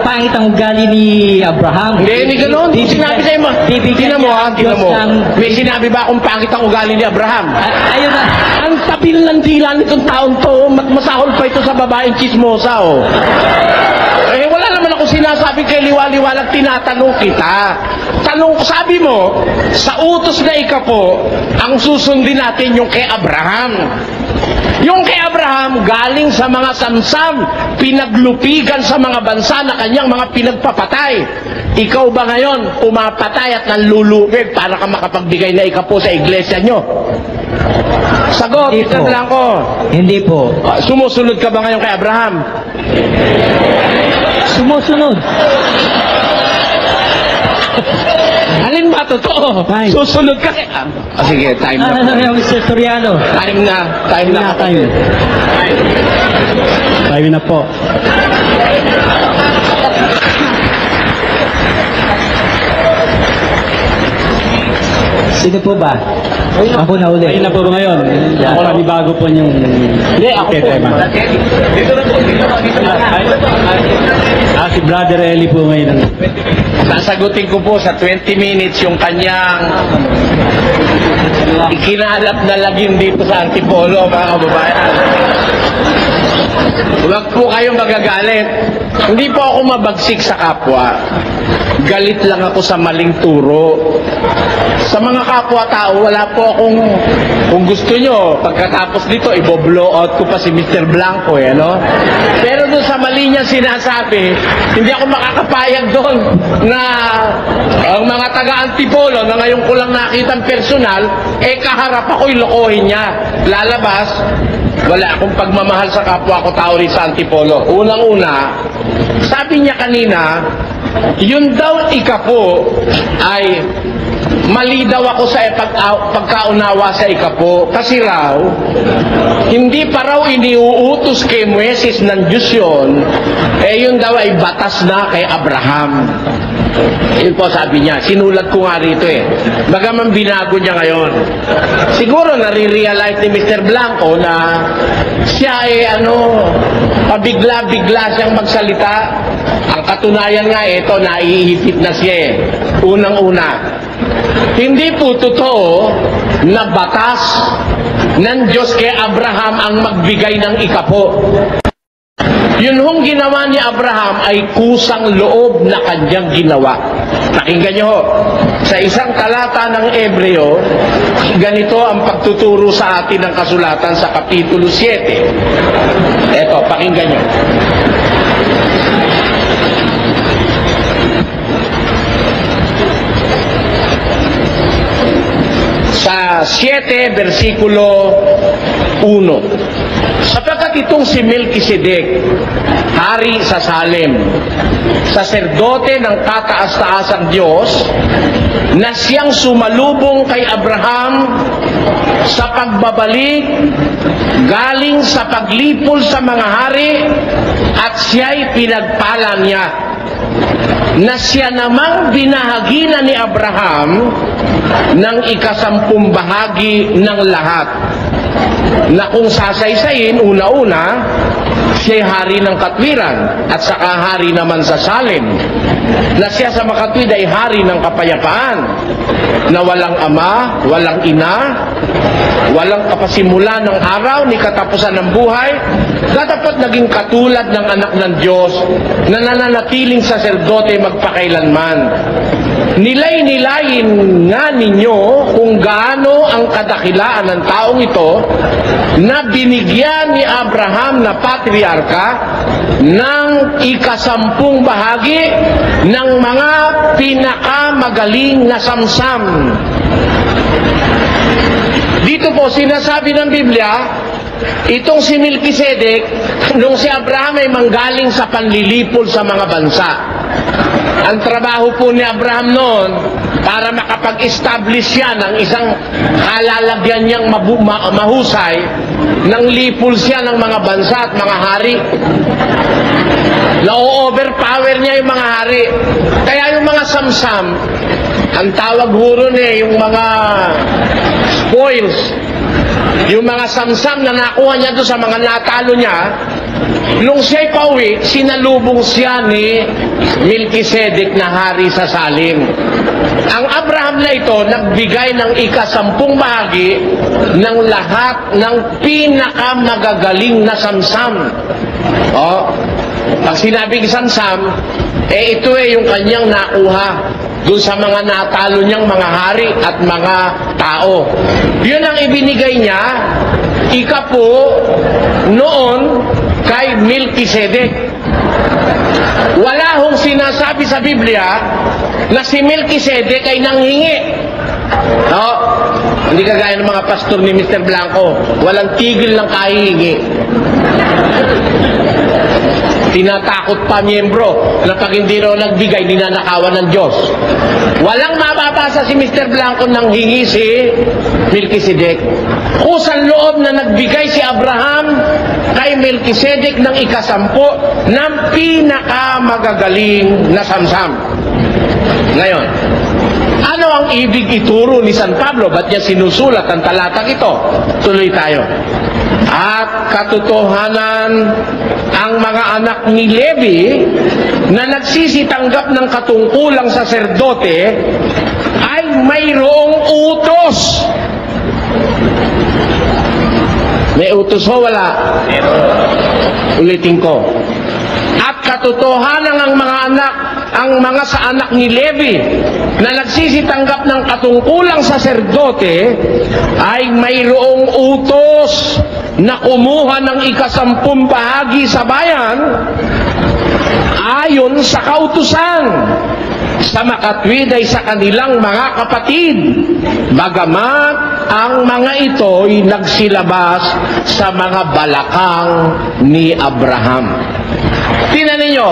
pangit ang ugali ni Abraham. Hindi ganun. Sinabi sa'yo mo. Tingnan mo ha, tingnan mo. May sinabi ba akong pangit ang ugali ni Abraham? Ayun na. Ang tabil ng dila nitong taon to, masahol pa ito sa babaeng chismosa, oh. Eh, wala naman ako sinasabi kay liwaliwalag, tinatanong kita. Sabi mo, sa utos na ikapo, ang susundin natin yung kay Abraham. Yung kay Abraham, galing sa mga samsam, pinaglupigan sa mga bansa na kanyang mga pinagpapatay. Ikaw ba ngayon, pumapatay at nanlulupig para ka makapagbigay na ikapo sa iglesia nyo? Sagot, Hindi Mr. po. Blanco. Hindi po. Sumusunod ka ba ngayon kay Abraham? Sumusunod. Alin ba totoo? Time. Susunod ka kay... sige, time na. Mr. Soriano. Time na. Time na. Time. Time na po. Sino po ba? Ako na uli. Ayun na po ba ngayon? Ako na bago po yung... Hindi, ako po. tema. Si Brother Eli po ngayon. Sasagutin ko po sa 20 minutes yung kanyang ikinalap na lagim dito sa Antipolo, mga kababayan. Huwag po kayong magagalit. Hindi po ako mabagsik sa kapwa. Galit lang ako sa maling turo. Sa mga kapwa-tao, wala po akong, kung gusto nyo, pagkatapos dito, i-blow out ko pa si Mr. Blanco, ano? Pero doon sa mali niya sinasabi, hindi ako makakapayag doon na ang mga taga-Antipolo, na ngayon ko lang nakitang personal, kaharap ako'y lokohin niya. Lalabas, wala akong pagmamahal sa kapwa ko tao rin sa Antipolo. Unang-una, sabi niya kanina, yun daw ikapo ay mali daw ako sa pagkaunawa sa ikapo. Kasi raw, hindi pa raw iniuutos kay Moises ng Diyos yun, yun daw ay batas na kay Abraham. Yun po sabi niya. Sinulat ko nga rito Bagaman binago niya ngayon. Siguro nare-realize ni Mr. Blanco na siya pabigla-bigla siyang magsalita. Ang katunayan nga ito, naiihipit na siya Unang-una, hindi po totoo na batas ng Diyos kay Abraham ang magbigay ng ikapo. Yun hong ginawa ni Abraham ay kusang loob na kanyang ginawa. Pakinggan nyo sa isang talata ng Ebreo, ganito ang pagtuturo sa atin ng kasulatan sa Kapitulo 7. Eto, pakinggan nyo. Sa 7, versikulo 1. Sapagkat itong si Melkisedek, hari sa Salem, saserdote ng kataas-taasang Diyos, na siyang sumalubong kay Abraham sa pagbabalik galing sa paglipol sa mga hari, at siya'y pinagpala niya, na siya namang binahagi na ni Abraham ng 10 bahagi ng lahat, na kung sasaysayin, una-una, siya'y hari ng katwiran at saka hari naman sa Salem, na siya sa makatwid ay hari ng kapayapaan, na walang ama, walang ina, walang kapasimula ng araw ni katapusan ng buhay, dapat naging katulad ng anak ng Diyos na nananatiling saserdote magpakailanman. Nilay-nilayin nga ninyo kung gaano ang kadakilaan ng taong ito na binigyan ni Abraham na patriarka ng 10 bahagi ng mga pinakamagaling na samsam. Dito po sinasabi ng Biblia, itong si Melkisedek, nung si Abraham ay manggaling sa panlilipol sa mga bansa. Ang trabaho po ni Abraham noon, para makapag-establish siya ng isang kalalagyan niyang mahusay, nang lipol siya ng mga bansa at mga hari. Na-overpower niya yung mga hari. Kaya yung mga samsam, ang tawag huro yung mga spoils, yung mga samsam na nakuha niya doon sa mga natalo niya, nung siya'y pauwi, sinalubong siya ni Melkisedek na hari sa Salem. Ang Abraham na ito, nagbigay ng 10 bahagi ng lahat ng pinakamagagaling na samsam. Pag sinabing samsam, ito yung kanyang nakuha doon sa mga natalo niyang mga hari at mga tao. Yun ang ibinigay niya, ikapo noon kay Melkisedek. Wala hong sinasabi sa Biblia na si Melkisedek ay nanghingi. Hindi kagaya ng mga pastor ni Mr. Blanco, walang tigil ng kahihingi. Tinatakot pa miyembro na pag hindi raw nagbigay, ninanakawan ng Diyos. Walang mababasa si Mr. Blanco nang hingi si Melkisedek. Kusang loob na nagbigay si Abraham kay Melkisedek ng 10 ng pinakamagagaling na samsam. Ngayon, ano ang ibig ituro ni San Pablo? Ba't niya sinusulat ang talatang ito? Tuloy tayo. At katotohanan, ang mga anak ni Levi na nagsisitanggap ng katungkulang saserdote ay mayroong utos. May utos ho, wala? Ulitin ko. At katotohanan ang mga sa anak ni Levi na nagsisitanggap ng katungkulang saserdote ay mayroong utos na kumuha ng 10 bahagi sa bayan ayon sa kautusan sa makatwid ay sa kanilang mga kapatid, bagamat ang mga ito'y nagsilabas sa mga balakang ni Abraham. Tingnan ninyo,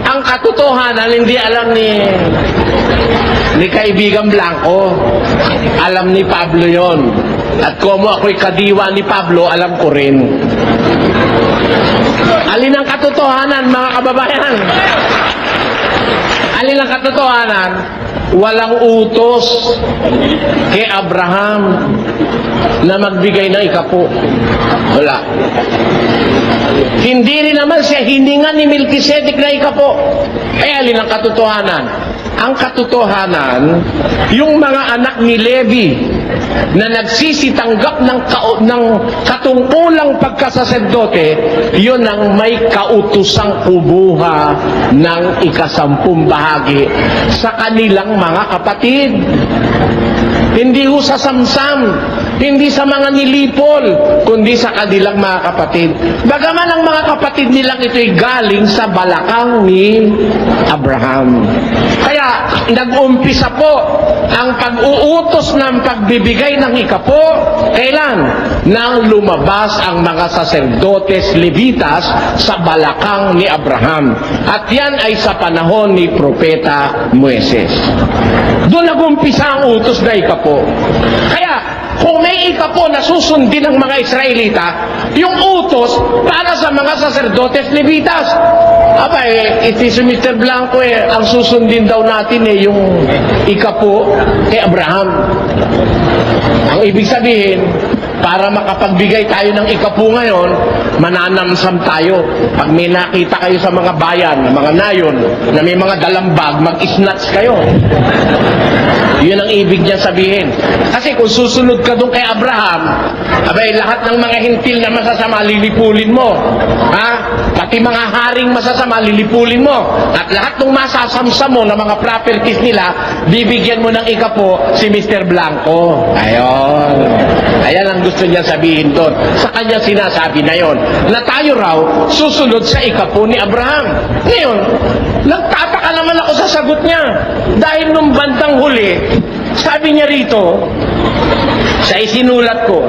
ang katotohanan hindi alam ni kaibigan Blanco, alam ni Pablo yon. At kung ako'y kadiwa ni Pablo, alam ko rin. Alin ang katotohanan, mga kababayan? Alin ang katotohanan? Walang utos kay Abraham na magbigay ng 10. Wala. Hindi rin naman siya hiningan ni Melchizedek na 10. Eh, alin ang katotohanan? Ang katotohanan, yung mga anak ni Levi na nagsisitanggap ng katungkulang pagkasaserdote, yun ang may kautusang kubuha ng 10 bahagi sa kanilang mga kapatid. Hindi ho sa samsam, hindi sa mga nilipol, kundi sa kanilang mga kapatid. Bagaman ang mga kapatid nilang ito'y galing sa balakang ni Abraham. Kaya nag-umpisa po ang pag-uutos ng pagbibigay ng 10, kailan? Nang lumabas ang mga saserdotes Levitas sa balakang ni Abraham. At yan ay sa panahon ni Propeta Moises. Doon nag-umpisa ang utos na 10. Kaya kung may 10 na susundin ng mga Israelita, yung utos para sa mga saserdotes Levitas. Iti si Mr. Blanco ang susundin daw natin yung 10 kay Abraham. Ang ibig sabihin, para makapagbigay tayo ng 10 ngayon, mananamsam tayo. Pag may nakita kayo sa mga bayan, mga nayon, na may mga dalambag, mag-snatch kayo. Yun ang ibig niya sabihin. Kasi kung susunod ka doon kay Abraham, lahat ng mga hintil na masasama, lilipulin mo. Pati mga haring masasama, lilipulin mo. At lahat ng masasamsam mo na mga properties nila, bibigyan mo ng 10 si Mr. Blanco. Ayan ang gusto niya sabihin doon. Sa kanya sinasabi na yon, na tayo raw susunod sa 10 ni Abraham. Ngayon, nagtataka naman ako sa sagot niya. Dahil nung bandang huli, sabi niya rito, sa isinulat ko,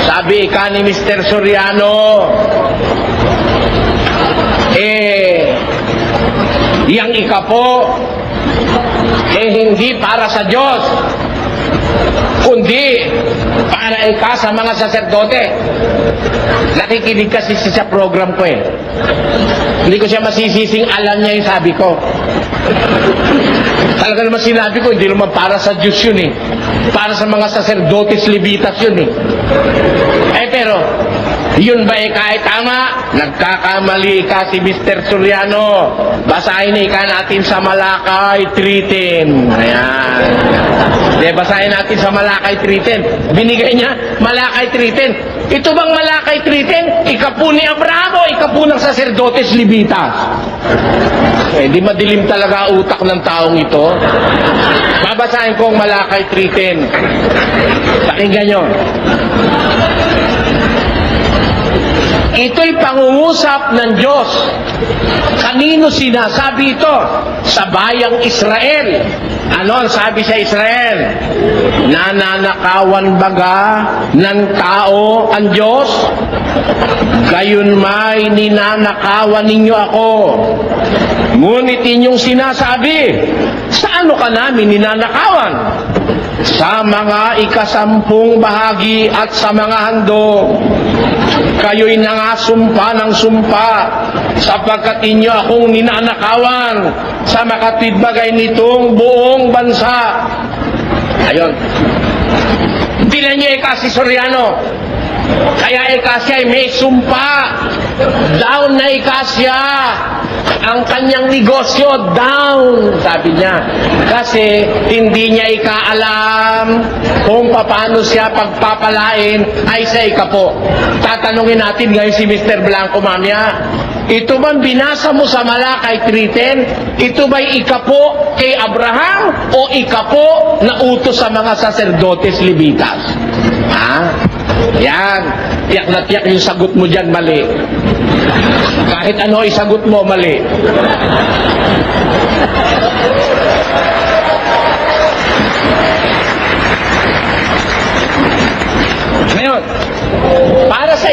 sabi ka ni Mr. Soriano, yang 10 hindi para sa Diyos, kundi para sa mga saserdote. Nakikinig kasi sa program ko Hindi ko siya masisising, alam niya yung sabi ko. Talaga naman sinabi ko, hindi naman para sa Diyos yun para sa mga saserdotes Levitas yun pero yun ba kahit tama? Nagkakamali ka si Mr. Soriano. Basahin natin sa Malakay 3:10. Ayan. Basahin natin sa Malakay 3:10. Binigay niya Malakay 3:10. Ito bang Malakay 3:10? 10 ni Abraham o 10 ng saserdotes Levitas? Di madilim talaga utak ng taong ito. Babasahin ko ang Malakay 3:10. Pakinggan nyo. Ito'y pangungusap ng Diyos. Kanino sinasabi ito? Sa bayang Israel. Ano ang sabi sa Israel? Nananakawan baga ng tao ang Diyos? Gayon may ninanakawan ninyo ako. Ngunit inyong sinasabi, sa ano ka namin ninanakawan? Sa mga 10 bahagi at sa mga handog. Kayo'y nangasumpa ng sumpa, sapagkat inyo akong ninanakawan sa makatwid bagay nitong buong bansa. Ayun. Tingnan niyo si Soriano. Kaya Ikasya ay may sumpa. Down na Ikasya. Ang kanyang negosyo, down, sabi niya. Kasi hindi niya ikaalam kung paano siya pagpapalain ay sa 10. Tatanungin natin ngayon si Mr. Blanco mamaya. Ito bang binasa mo sa Malakay 3:10? Ito ba'y ikapo kay Abraham o ikapo na utos sa mga saserdotes Levitas? Ha? Yan. Tiyak na tiyak yung sagot mo dyan, mali. Kahit ano isagot mo, mali. Ngayon, para sa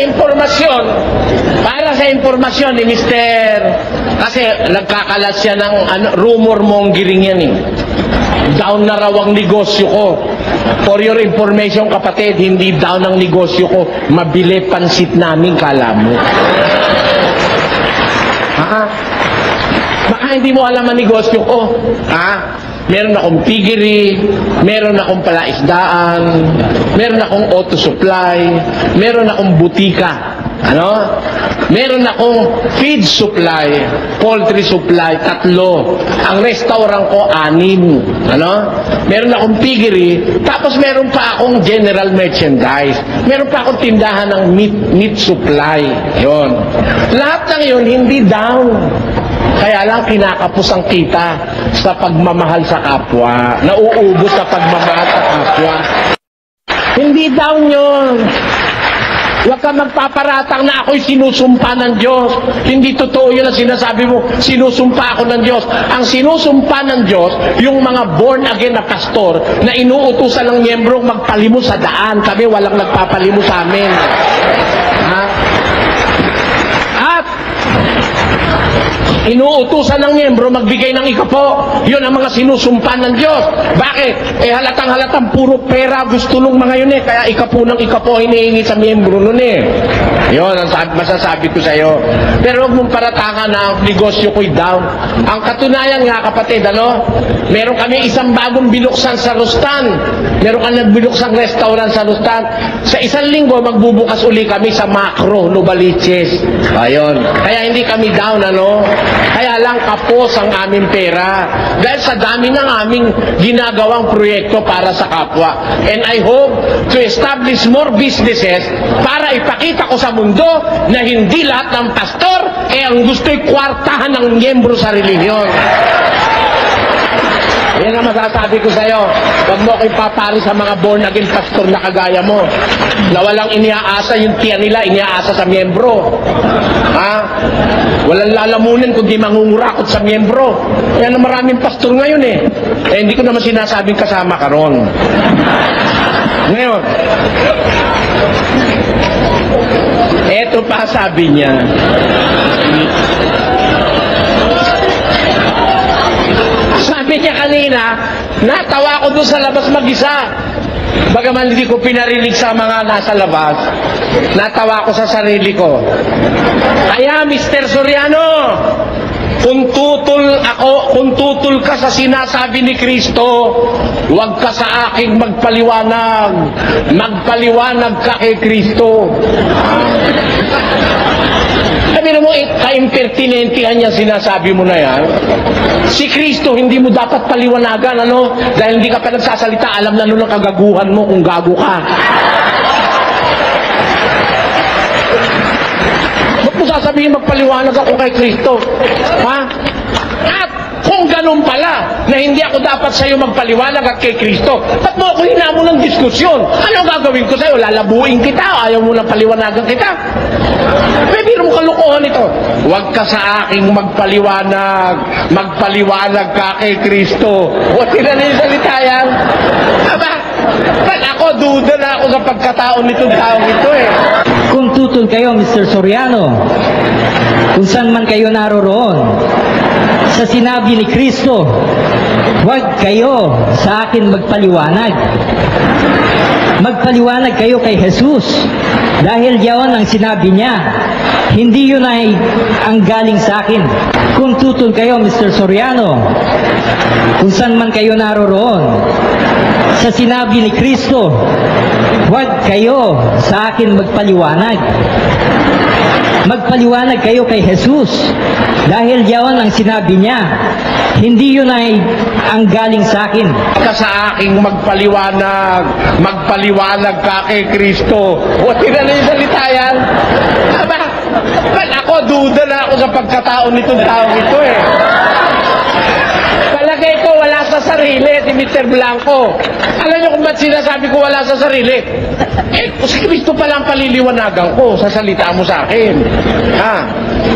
impormasyon ni Mr. Kasi nagkakalat siya ng rumor mongering yan eh. Down na raw ang negosyo ko. For your information, kapatid, hindi down ang negosyo ko. Mabili pansit namin, kala mo. Ha? Baka hindi mo alam ang negosyo ko. Ha? Meron akong piggery, meron akong palaisdaan, meron akong auto supply, meron akong butika. Ano? Meron akong feed supply, poultry supply, 3. Ang restaurant ko, 6. Ano? Meron akong piggery, tapos meron pa akong general merchandise. Meron pa akong tindahan ng meat supply. Yon. Lahat ng yun, hindi down. Kaya lang kinakapos ang kita sa pagmamahal sa kapwa. Nauubos sa pagmamahal sa kapwa. Hindi down yun. Huwag ka magpaparatang na ako'y sinusumpa ng Diyos. Hindi totoo yun ang sinasabi mo, sinusumpa ako ng Diyos. Ang sinusumpa ng Diyos, yung mga born again na pastor na inuutusan ng miyembrong magpalimos sa daan. Kami walang nagpapalimos sa amin. Ha? At inuutusan ng miyembro magbigay ng ikapo. Yun ang mga sinusumpan ng Diyos. Bakit? Halatang puro pera gusto nung mga yun eh. Kaya ikapo ng ikapo hinihingi sa miyembro nun eh. Yun ang masasabi ko sa iyo. Pero huwag mong paratangan na ang negosyo ko'y down. Ang katunayan nga, kapatid, meron kami isang bagong binuksan sa Rustan. Meron kami nagbuluksang restaurant sa Rustan. Sa isang linggo, magbubukas uli kami sa Macro, Novaliches. Ayun. Kaya hindi kami down, Kaya lang kapos ang aming pera. Dahil sa dami ng aming ginagawang proyekto para sa kapwa. And I hope to establish more businesses para ipakita ko sa mundo na hindi lahat ng pastor ang gusto'y kwartahan ng miyembro sa relihiyon. Yan ang masasabi ko sa'yo. Huwag mo akong papari sa mga born again pastor na kagaya mo. Na walang iniaasa yung tiyan nila, iniaasa sa miyembro. Ha? Walang lalamunin kundi mangungurakot sa miyembro. Yan ang maraming pastor ngayon eh. Hindi ko naman sinasabing kasama ka ron. Ngayon, eto pa sabi niya. Sabi niya kanina, natawa ko doon sa labas mag-isa. Bagaman hindi ko pinarinig sa mga nasa labas, natawa ko sa sarili ko. Kaya Mr. Soriano, kung tutol ka sa sinasabi ni Kristo, huwag ka sa aking magpaliwanag. Magpaliwanag ka kay Kristo. Sabi mo, ka-impertinentihan niya sinasabi mo na yan. Si Kristo, hindi mo dapat paliwanagan, Dahil hindi ka pa nagsasalita, alam na ng kagaguhan mo kung gago ka. Ba't mo sasabihin magpaliwanag ako kay Kristo? Ha? At kung ganun pala, na hindi ako dapat sa'yo magpaliwanag at kay Kristo, ba't mo ako hinamon ng diskusyon? Ano gagawin ko sa'yo? Lalabuin kita? Ayaw mo nang paliwanagan kita? Pwede mo kalukuhan ito. Huwag ka sa aking magpaliwanag. Magpaliwanag ka kay Kristo. Huwag tinanisalita yan. Aba, ba't ako, duda na ako sa pagkataon nitong taong ito eh. Kung tutol kayo, Mr. Soriano, kung saan man kayo naroroon, sa sinabi ni Kristo, huwag kayo sa akin magpaliwanag. Magpaliwanag kayo kay Jesus. Dahil yaon ang sinabi niya, hindi yun ay ang galing sa akin. Kung tutol kayo, Mr. Soriano, kung saan man kayo naroroon, sa sinabi ni Kristo, huwag kayo sa akin magpaliwanag. Magpaliwanag kayo kay Jesus. Dahil yaon ang sinabi niya, hindi yun ay ang galing sa akin. Ka sa aking magpaliwanag. Magpaliwanag ka kay Kristo. Huwag tinanisalita yan. Aba, Well, ako, duda na ako sa pagkatao nitong tao ito eh. Palagay ko wala sa sarili si Mr. Blanco. Alam niyo kung ba't sinasabi ko wala sa sarili? Eh, si Kristo pala ang paliliwanagan ko sa salita mo sa akin. Ha?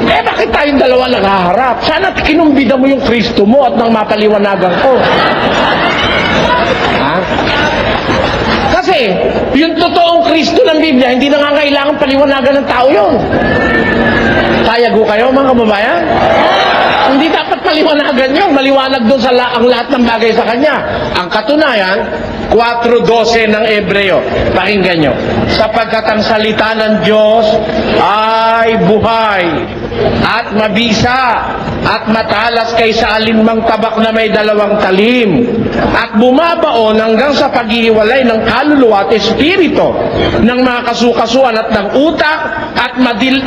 Eh, bakit tayong dalawa naghaharap? Sana kinumbida mo yung Kristo mo at nang mapaliwanagan ko. Ha? Kasi, yung totoong Kristo ng Biblia, hindi nangangailangan paliwanagan ng tao yun. Payag ko kayo, mga kababayan? Hindi dapat paliwanagan yun. Maliwanag doon sa ang lahat ng bagay sa kanya. Ang katunayan, 4:12 ng Ebreo. Pakinggan nyo. Sapagkat ang salita ng Diyos ay buhay at mabisa at matalas kaysa alinmang tabak na may dalawang talim at bumabaon hanggang sa paghihiwalay ng kaluluwa at espiritu ng mga kasukasuan at ng utak at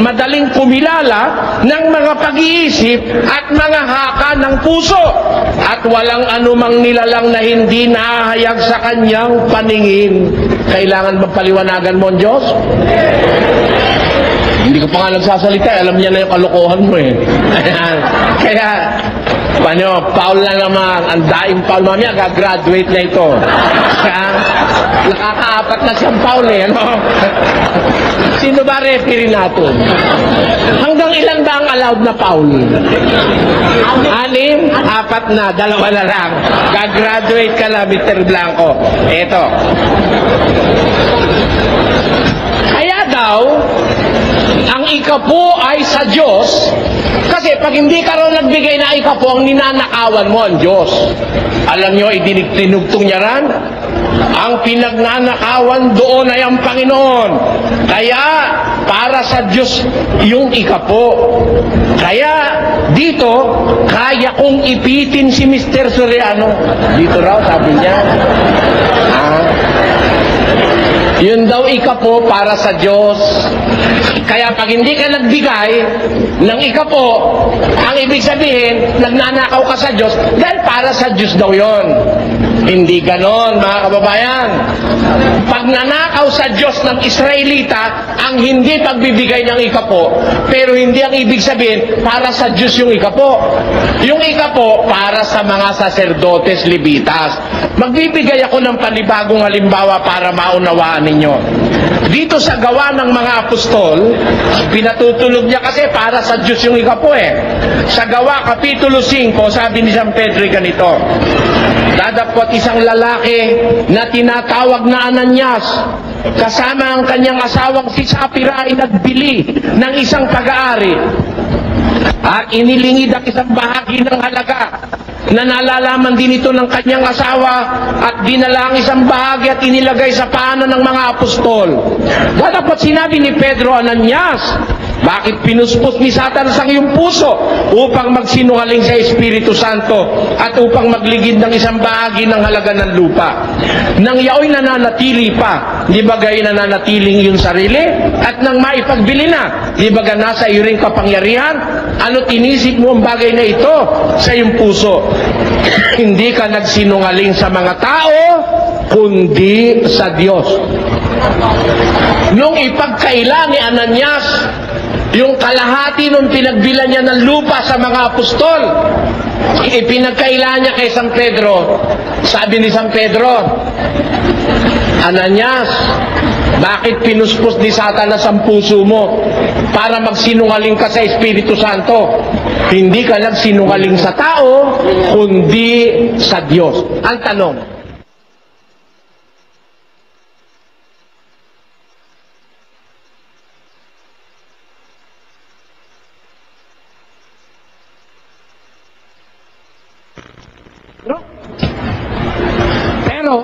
madaling kumilala ng mga pag-iisip at mga haka ng puso at walang anumang nilalang na hindi nahahayag sa kanyang paningin. Kailangan magpaliwanagan mo ang Diyos? Hindi ko pa nga nagsasalita, alam niya na yung kalokohan mo eh. Kaya, Paul na naman, ang daing Paul, mamaya gagraduate na ito. Kaya, nakakaapat na siyang Paul eh, ano? Sino ba referee natin? Hanggang ilan ba ang allowed na Paul? 6? 4 na, 2 na lang. Gagraduate ka na, Mr. Blanco. Eto. Kaya daw, ang ikapo ay sa Diyos, kasi pag hindi ka raw nagbigay na ikapo, ang ninanakawan mo ang Diyos. Alam nyo, tinugtong niya ran? Ang pinagnanakawan doon ay ang Panginoon. Kaya, para sa Diyos yung ikapo. Kaya, dito, kaya kong ipitin si Mr. Soriano. Dito raw, sabi niya. Yun daw ikapo para sa Diyos. Kaya pag hindi ka nagbigay ng ikapo, ang ibig sabihin, nagnanakaw ka sa Diyos, dahil para sa Diyos daw yun. Hindi ganon, mga kababayan. Pag nanakaw sa Diyos ng Israelita, ang hindi pagbibigay ng ikapo, pero hindi ang ibig sabihin, para sa Diyos yung ikapo. Yung ikapo, para sa mga saserdotes, libitas. Magbibigay ako ng panibagong halimbawa para maunawaan ninyo. Dito sa Gawa ng mga Apostol, pinatutulog niya kasi para sa Diyos yung ikapo eh. Sa Gawa, Kapitulo 5, sabi ni San Pedro ganito, dadapot isang lalaki na tinatawag na Ananias, kasama ang kanyang asawang si Sapira ay nagbili ng isang pag-aari at inilingid ang isang bahagi ng halaga na nalalaman din ito ng kanyang asawa at dinala ang isang bahagi at inilagay sa paanan ng mga apostol. Dapat sinabi ni Pedro, Ananias, bakit pinuspos ni Satanas ang iyong puso upang magsinungaling sa Espiritu Santo at upang magligid ng isang bahagi ng halaga ng lupa? Nang yaoy nananatili pa, di ba gay nananatiling yung sarili? At nang maipagbili na, di ba nasa iyo ring kapangyarihan? Ano tinisip mo ang bagay na ito sa iyong puso? Hindi ka nagsinungaling sa mga tao, kundi sa Diyos. Nung ipagkaila ni Ananias yung kalahati nung pinagbilan niya ng lupa sa mga apostol, ipinagkaila niya kay San Pedro. Sabi ni San Pedro, Ananias, bakit pinuspos ni Satanas ang puso mo para magsinungaling ka sa Espiritu Santo? Hindi ka nagsinungaling sa tao, kundi sa Diyos. Ang tanong, no? Pero,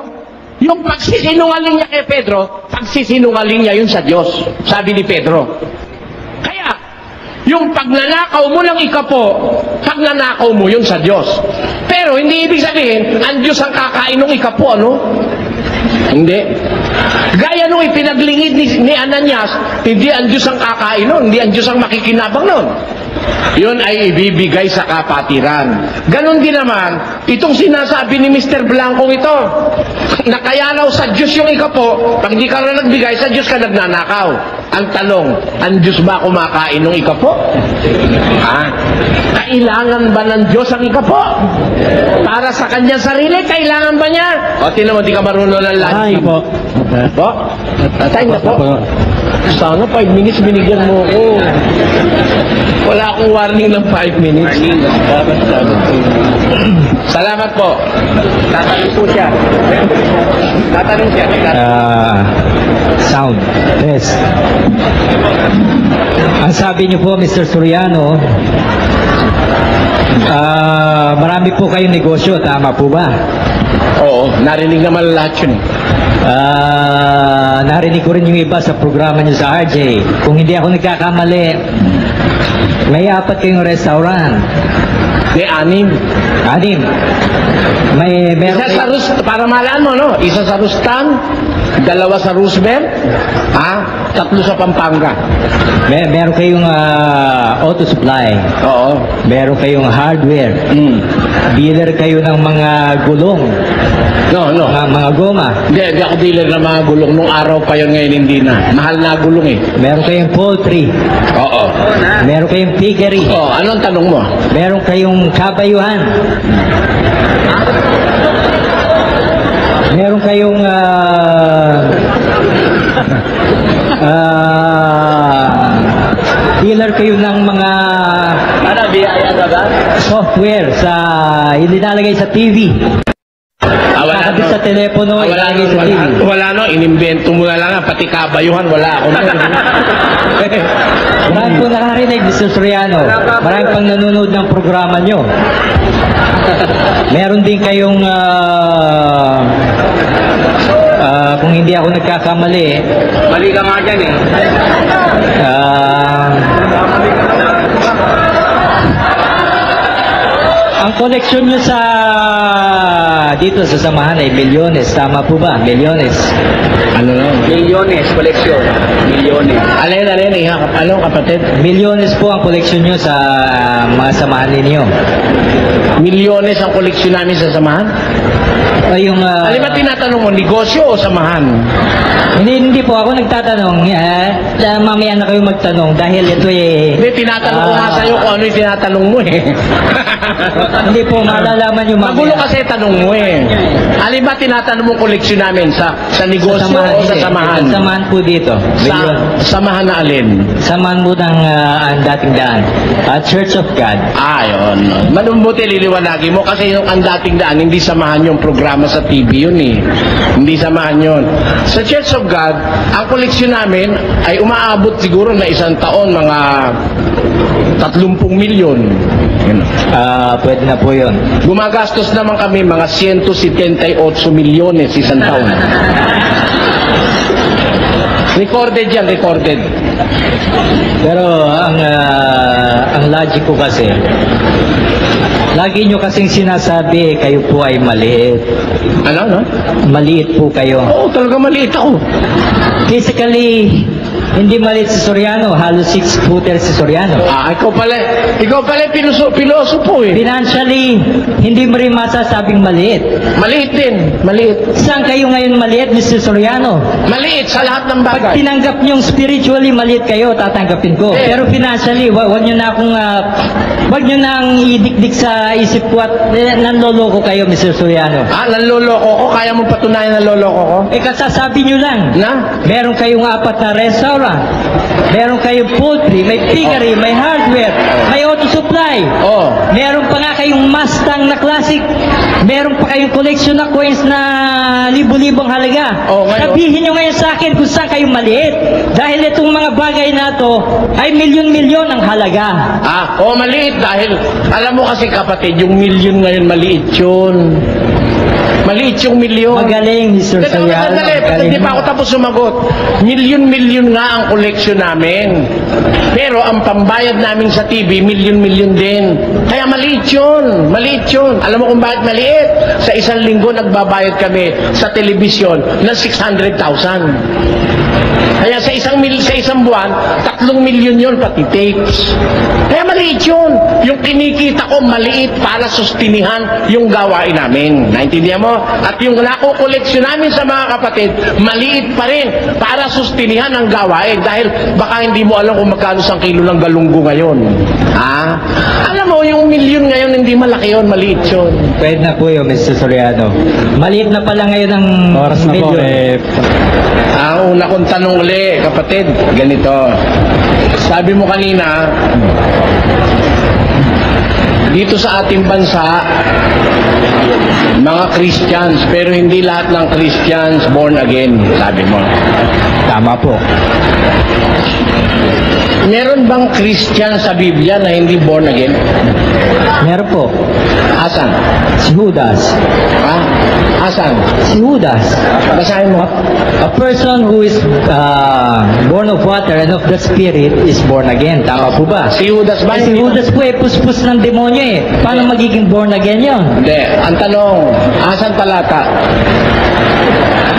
yung pagsisinungaling niya kay Pedro, pagsisinungaling niya yun sa Diyos. Sabi ni Pedro. Kaya, yung pagnanakaw mo ng ikapo, pagnanakaw mo yun sa Diyos. Pero, hindi ibig sabihin, ang Diyos ang kakain ng ikapo, ano? Hindi. Gaya nung ipinaglingid ni Ananias, hindi ang Diyos ang kakain nun, hindi ang Diyos ang makikinabang nun. yun ay ibibigay sa kapatiran. Ganon din naman, itong sinasabi ni Mr. Blanco ito, na kaya raw sa Diyos yung ikapo, pag hindi ka raw nagbigay, sa Diyos ka nagnanakaw. Ang tanong, ang Diyos ba kumakain ng ikapo? Ha? Kailangan ba ng Diyos ang ikapo? Para sa kanyang sarili, kailangan ba niya? O, tinan mo, di ka marunong ng Ay logic. po. Po? Time na po. Sana 5 minutes binigyan mo ko. Wala akong warning ng 5 minutes. Salamat po. Tatanong po siya. Tatanong siya. Sound. Yes. Ang sabi niyo po, Mr. Soriano, marami po kayong negosyo, tama po ba? Oo, narinig naman lahat yun. Narinig ko rin yung iba sa programa niyo sa RJ. Kung hindi ako nagkakamali, may 4 kayong restaurant. May 6. 6. Meron Isa sa para malaan mo, no? Isa sa Rustan, 2 sa Roosevelt, 3 sa Pampanga. meron kayong auto supply. Oo. Meron kayong hardware. Mm. Dealer kayo ng mga gulong. No. Mga goma. Hindi ako dealer ng mga gulong. Nung araw pa yun, ngayon hindi na. Mahal na gulong eh. Meron kayong poultry. Oo. Meron kayong piggery. Oh, anong tanong mo? Meron kayong kabayuhan. Meron kayong dealer kayo ng mga software sa ilinalagay sa TV. Wala Nakakabit sa telepono, ilalagay sa TV. Wala no, inimbento mo na lang. Pati kabayuhan, wala ako na. Marami po nakarinig, Mr. Soriano. Marami pang nanonood ng programa nyo. Meron din kayong, kung hindi ako nagkakamali, Mali ka nga dyan eh. ang koleksyon nyo dito sa samahan ay milyones. Tama po ba? Milyones. Ano no? Milyones, koleksyon. Milyones. Alin, ano kapatid? Milyones po ang koleksyon nyo sa mga samahan ninyo. Milyones ang koleksyon namin sa samahan? Ay, yung, Alin ba tinatanong mo, negosyo o samahan? hindi po ako nagtatanong. Mamaya na kayo magtanong dahil ito Hindi, tinatanong ko nga sa'yo kung ano yung tinatanong mo eh. Hindi po, malalaman yung Magulo mamaya. kasi tanong mo eh. Alin ba tinatanong mo koleksyon namin? Sa negosyo o sa hindi. samahan? Sa samahan po dito. Samahan na alin? Samahan mo ng ang dating daan. Church of God. Yun. Manumbuti liliwanagin mo kasi yung ang dating daan, hindi samahan yung programa sa TV yun eh. Hindi samahan yun. Sa Church of God, ang koleksyon namin ay umaabot siguro na 1 taon, mga 30 milyon. Yun. Pwede na po yun. Gumagastos naman kami mga 178 milyones isang taon. Recorded yan, recorded. Pero ang logic ko kasi, lagi nyo kasing sinasabi, kayo po ay maliit. Ano, no? Maliit po kayo. Oo, talaga maliit ako. Physically, hindi maliit si Soriano. Halos 6-footer si Soriano. Ikaw pala piloso po eh. Financially, hindi mo rin masasabing maliit. Maliit din, maliit. Saan kayo ngayon maliit, Mr. Soriano? Maliit sa lahat ng Pag bagay. tinanggap niyong spiritually maliit kayo, tatanggapin ko. Eh. Pero financially, wag niyo na akong, wag niyo na ang idikdik sa isip ko at nanloloko kayo, Mr. Soriano. Nanloloko ko? Kaya mo patunayan na loloko ko? Kasasabi niyo lang. Na? Meron kayong 4 na restaurant. Meron kayong poultry, may piggery, may hardware, may auto supply. Oh. Meron pa nga kayong Mustang na classic. Meron pa kayong collection na coins na libo-libong halaga. Oh, ngayon. Sabihin nyo ngayon sa akin kung saan kayo maliit. Dahil itong mga bagay na to ay milyon-milyon ang halaga. Maliit dahil alam mo kasi kapatid, yung milyon ngayon maliit yun. Maliit yung milyon. Magaling, Mr. Soriano. Hindi pa ako tapos sumagot. Milyon-milyon nga ang koleksyon namin. Pero ang pambayad namin sa TV, milyon-milyon din. Kaya maliit yun. Maliit yun. Alam mo kung bakit maliit? Sa isang linggo nagbabayad kami sa telebisyon ng 600,000. Kaya sa isang buwan, 3 milyon yun pati tapes. Kaya maliit ko maliit para sustinihan yung gawain namin. Naintindihan mo? At yung nakukoleksyon namin sa mga kapatid, maliit pa rin para sustinihan ang gawain. Dahil baka hindi mo alam kung magkano isang kilo ng galunggo ngayon. Ha? Alam mo, yung milyon ngayon, hindi malaki yun, maliit yun. Pwede na po yun, Mr. Soriano. Maliit na pala ngayon ang Oras na po, milyon. Ang una kong tanong uli, kapatid, ganito. Sabi mo kanina, dito sa ating bansa, mga Christians, pero hindi lahat ng Christians born again, sabi mo. Tama po. Meron bang Christian sa Biblia na hindi born again? Meron po. Asan? Si Judas. Ha? Asan? Si Judas. Basahin mo. A person who is born of water and of the Spirit is born again. Tama po ba? Si Judas ba? Si Judas po puspos ng demonyo eh. Paano magiging born again yon? Hindi. Ang tanong, asan talata?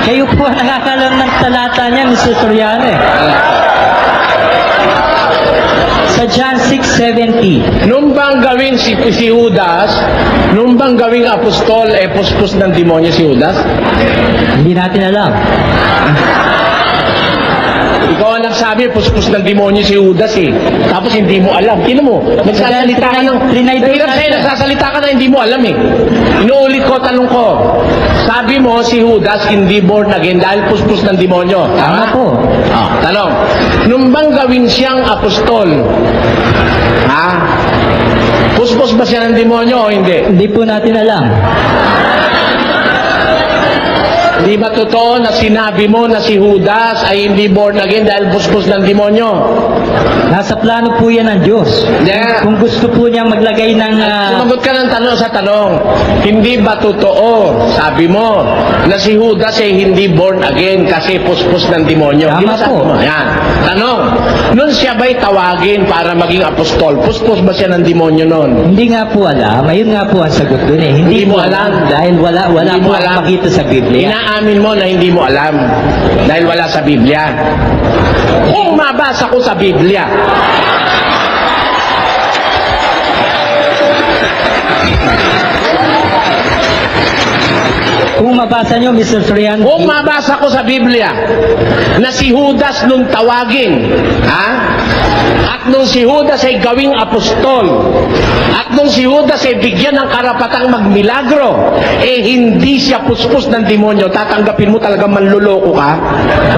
Kayo po ang nakakalam ng talata niya, Mr. Soriano eh. Sa John 6:70. Nung bang gawing si Judas, nung bang gawing apostol, puspos ng demonyo si Judas? Hindi natin alam. Ikaw ang nagsabi, puspos ng demonyo si Judas eh. Tapos hindi mo alam. Tinan mo, nagsasalita ka ng... Hirap sa'yo, nagsasalita ka na hindi mo alam eh. Inuulit ko, tanong ko. Sabi mo, si Judas hindi born again dahil puspos ng demonyo. Tama po. Tanong, nung bang gawin siyang apostol, ha? Puspos ba siya ng demonyo o hindi? Hindi po natin alam. Di ba totoo na sinabi mo na si Judas ay hindi born again dahil puspos ng demonyo? Nasa plano po yan ng Diyos. Yeah. Kung gusto po niya maglagay ng... Sumagot ka ng tanong sa tanong. Hindi ba totoo, sabi mo, na si Judas ay hindi born again kasi puspos ng demonyo? Tama Di ba sabi po. mo? Yan. Tanong, nun siya ba'y tawagin para maging apostol? Puspos ba siya ng demonyo nun? Hindi nga po alam. Ayun nga po ang sagot dun eh. Hindi mo po alam. Dahil wala Hindi mo po alam. makita sa Biblia. Inaamin mo na hindi mo alam dahil wala sa Biblia. Kung mabasa ko sa Biblia, Kung mabasa nyo, Mr. Soriano, kung mabasa ko sa Biblia na si Judas nung tawagin, ha? At nung si Judas ay gawing apostol, at nung si Judas ay bigyan ng karapatang magmilagro, hindi siya puspos ng demonyo, tatanggapin mo talagang manluloko ka?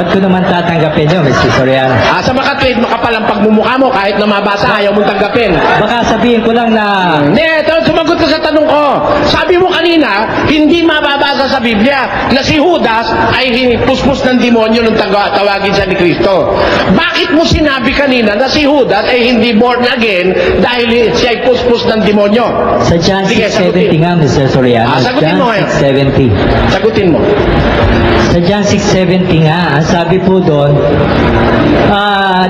ba't ko naman tatanggapin nyo, Mr. Soriano? Sa makatwid, makapal ang pagmumukha mo kahit na mabasa, ayaw mong tanggapin. Baka sabihin ko lang na... Hindi, sumagot ka sa tanong ko. Sabi mo kanina, hindi mababasa sa Biblia na si Judas ay puspos ng demonyo nung tawagin siya ni Kristo. Bakit mo sinabi kanina na si Judas ay hindi born again dahil siya ay puspos ng demonyo? Sa John Sige, 6:70 nga, Mr. Soriano. sagutin mo ngayon. John 6:70. Sagutin mo. Sa John 6:70 nga, ang sabi po doon,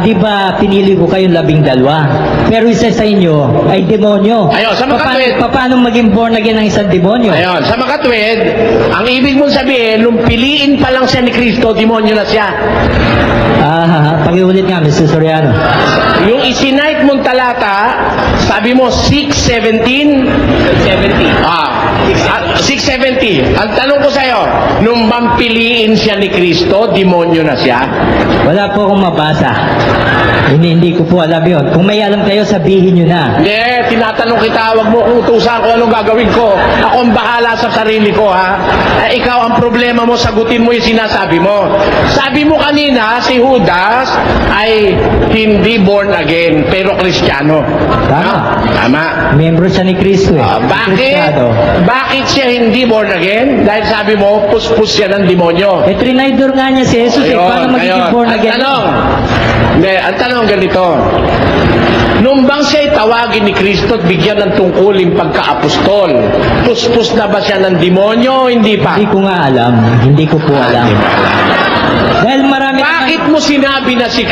di ba pinili ko kayong 12? Pero isa sa inyo ay demonyo. Ayun, sa makatwid. Paano maging born again ang isang demonyo? Ayun, sa makatwid, ang ibig mong sabihin, nung piliin pa lang siya ni Kristo, demonyo na siya. Pakiulit nga, Mr. Soriano. Yung isinight mong talata, sabi mo 6:17? 6:70. Ang tanong ko sa'yo, nung bang piliin siya ni Kristo, demonyo na siya? Wala po akong mabasa. Hindi ko po alam yun. Kung may alam kayo, sabihin nyo na. Hindi, tinatanong kita, wag mo kong utusan kung anong gagawin ko. Ako ang bahala sa sarili ko, ha? Ikaw ang problema mo, sagutin mo yung sinasabi mo. Sabi mo kanina, si Judas ay hindi born again, pero Kristiyano. Tama. Tama. Membro siya ni Kristo eh. Kristiyano. Bakit siya hindi born again? Dahil sabi mo, puspos siya ng demonyo. Trinidor nga niya si Jesus eh. Paano magiging born again? Ang tanong ganito. Nung bang siya'y tawagin ni Kristo at bigyan ng tungkuling pagka-apostol, puspos na ba siya ng demonyo o hindi pa? Hindi ko nga alam. Hindi ko po alam. Hindi mo alam. Dahil marami Bakit mo sinabi na si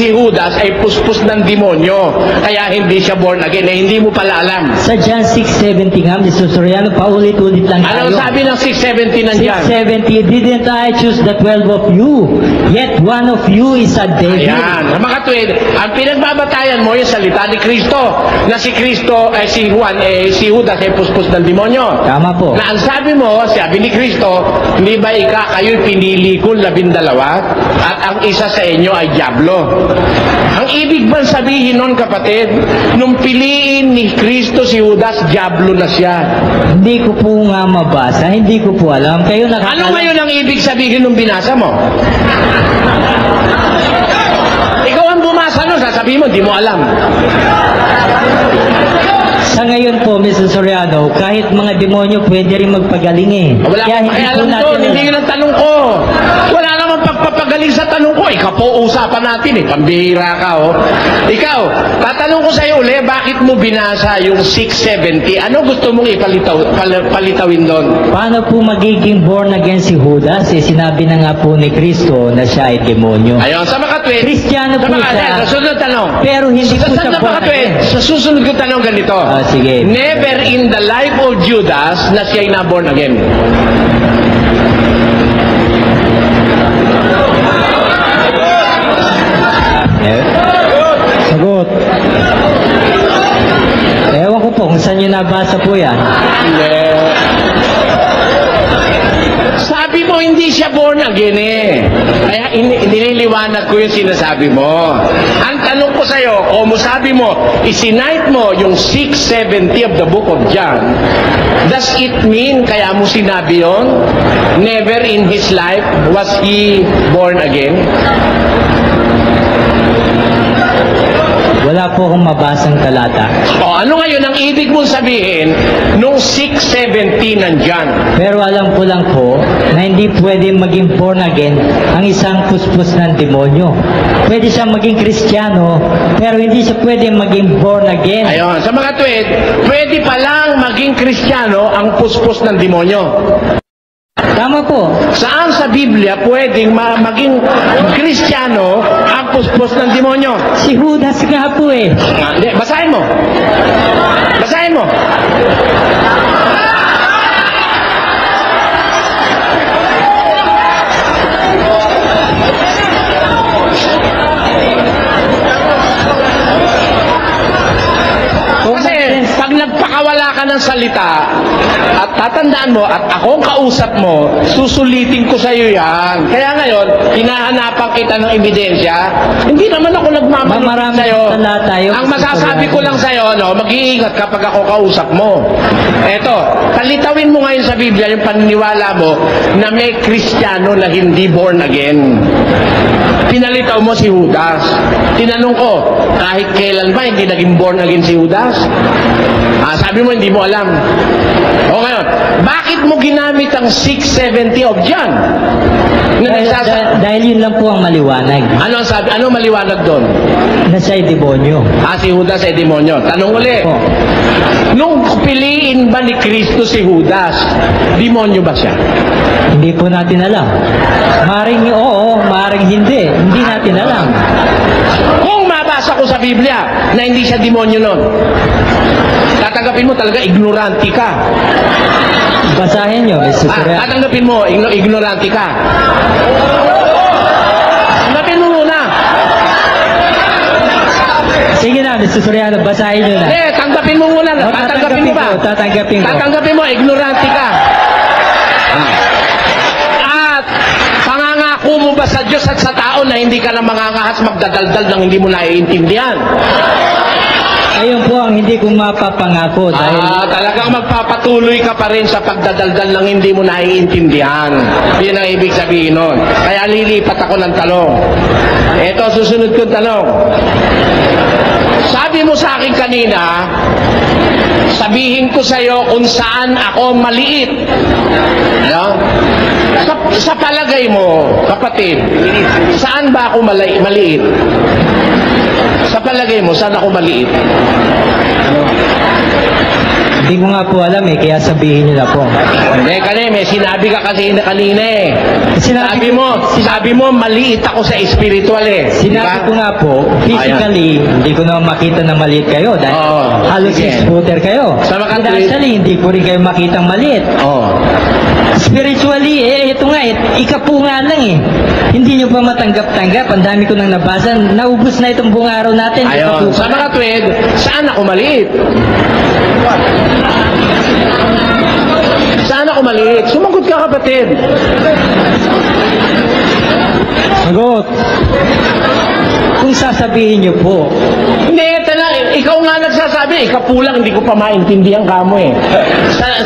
Judas ay puspos ng demonyo, kaya hindi siya born again, eh hindi mo pala alam? sa John 6:70 nga, Mr. Soriano, paulit-ulit lang tayo. Anong sabi ng 6:70 nandyan? 6:70, didn't I choose the 12 of you? Yet one of you is a devil. Ayan, mga katwid, ang pinagbabatayan mo yung salita ni Kristo, na si Kristo, si Judas ay puspos ng demonyo. Tama po. Na ang sabi mo, sabi ni Kristo, hindi ba kayo'y pinili ko 12 at ang isa sa inyo ay diablo? Ang ibig bang sabihin nun, kapatid, nung piliin ni Kristo si Judas, diablo na siya? Hindi ko po nga mabasa, hindi ko po alam. Kayo nakakalam. Ano ngayon ang ibig sabihin nung binasa mo? Ikaw ang bumasa nun, sasabihin mo, di mo alam. Sa ngayon po, Mr. Soriano, kahit mga demonyo pwede rin magpagaling eh. Wala Kaya akong hindi po pakialam doon, natin hindi yun ang tanong ko. Wala naman pagpapagaling sa tanong ko. Ikaw po, usapan natin eh. Pambihira ka, oh. Ikaw, tatanong ko sa'yo uli, bakit mo binasa yung 6:70? Ano gusto mong palitawin doon? Paano po magiging born again si Judas? Eh, sinabi na nga po ni Kristo na siya ay demonyo. Ayun, sa makatwid. Kristiyano po siya. Sa susunod tanong. Pero hindi po siya Sa born makatwid, again. sa susunod ko tanong ganito. Sige. Never in the life of Judas na siya'y na-born again. Sagot. Ewan ko po kung saan nyo nabasa po yan. Hindi. Sabi mo, hindi siya born again eh. Kaya nililiwanag ko yung sinasabi mo. Ang tanong ko sa'yo, kung sabi mo, isinight mo yung 6:70 of the book of John, does it mean, kaya mo sinabi yon? Never in his life was he born again? Wala po akong mabasang talata. O ano ngayon ang ibig mong sabihin nung 6:70 nandyan? Pero alam ko lang po na hindi pwede maging born again ang isang puspos ng demonyo. Pwede siya maging Kristiyano, pero hindi siya pwede maging born again. Ayun, sa mga tweet, pwede palang maging Kristiyano ang puspos ng demonyo. Tama po. Saan sa Biblia pwedeng maging Kristiyano ang puspos ng demonyo? Si Judas nga po eh. Hindi, basahin mo. Basahin mo. Kasi pag nagpakawala ka ng salita at tatandaan mo at ako ang kausap mo, susulitin ko sa iyo yan. Kaya ngayon, hinahanapan kita ng ebidensya. Hindi naman ako nagmamanong Marami sa iyo. talata yun. Ang masasabi ko lang sa iyo, no, mag-iingat kapag ako kausap mo. Eto, palitawin mo ngayon sa Biblia yung paniniwala mo na may Kristiyano na hindi born again. Pinalitaw mo si Judas. Tinanong ko, kahit kailan ba hindi naging born again si Judas? Sabi mo, hindi mo alam. O ngayon, bakit mo ginamit ang 6:70 of John? Dahil yun lang po ang maliwanag. Ano ang sabi? Ano maliwanag doon? Na siya ay demonyo. Si Judas ay demonyo. Tanong uli. Po. Nung piliin ba ni Kristo si Judas, demonyo ba siya? Hindi po natin alam. Maring oo, maring hindi. Hindi natin alam. Kung mabasa ko sa Biblia na hindi siya demonyo nun, tatanggapin mo talaga ignorante ka. Basahin nyo, Mr. Soriano. Tatanggapin mo, ignorante ka. Tanggapin mo muna. Sige na, Mr. Soriano, basahin nyo na. Tanggapin mo muna. Tatanggapin mo ba? Tatanggapin ko. Tatanggapin mo, ignorante ka. At pangangako mo ba sa Diyos at sa tao na hindi ka na mangangahas magdadaldal ng hindi mo naiintindihan? Ayun po ang hindi ko mapapangako dahil Talagang magpapatuloy ka pa rin sa pagdadaldal ng hindi mo naiintindihan. Yun ang ibig sabihin nun. Kaya lilipat ako ng talong. Ito, susunod kong talong. Sabi mo sa akin kanina, sabihin ko sa iyo kung saan ako maliit. Ano? Sa palagay mo, kapatid, saan ba ako maliit? Sa palagay mo, saan ako maliit? Hindi ko nga po alam eh, kaya sabihin niyo na po. Hindi, may sinabi ka kasi kanina eh. Sabi mo, maliit ako sa spiritual eh. Sinabi ko nga po, physically, hindi ko na makita na maliit kayo dahil halos sige. 6-footer kayo. Sa makatwid. Financially, hindi ko rin kayo makitang maliit. Spiritually, ito nga, ikapu nga lang eh. Hindi nyo pa matanggap-tanggap. Ang dami ko nang nabasa. Naubos na itong buong araw natin. Ayun, sa mga tuwid, saan ako maliit? Saan ako maliit? Sumagot ka, kapatid. Sagot. Kung sasabihin nyo po, Hindi, ikaw nga nagsasabi, ikapulang, hindi ko pa maintindihan ka mo eh.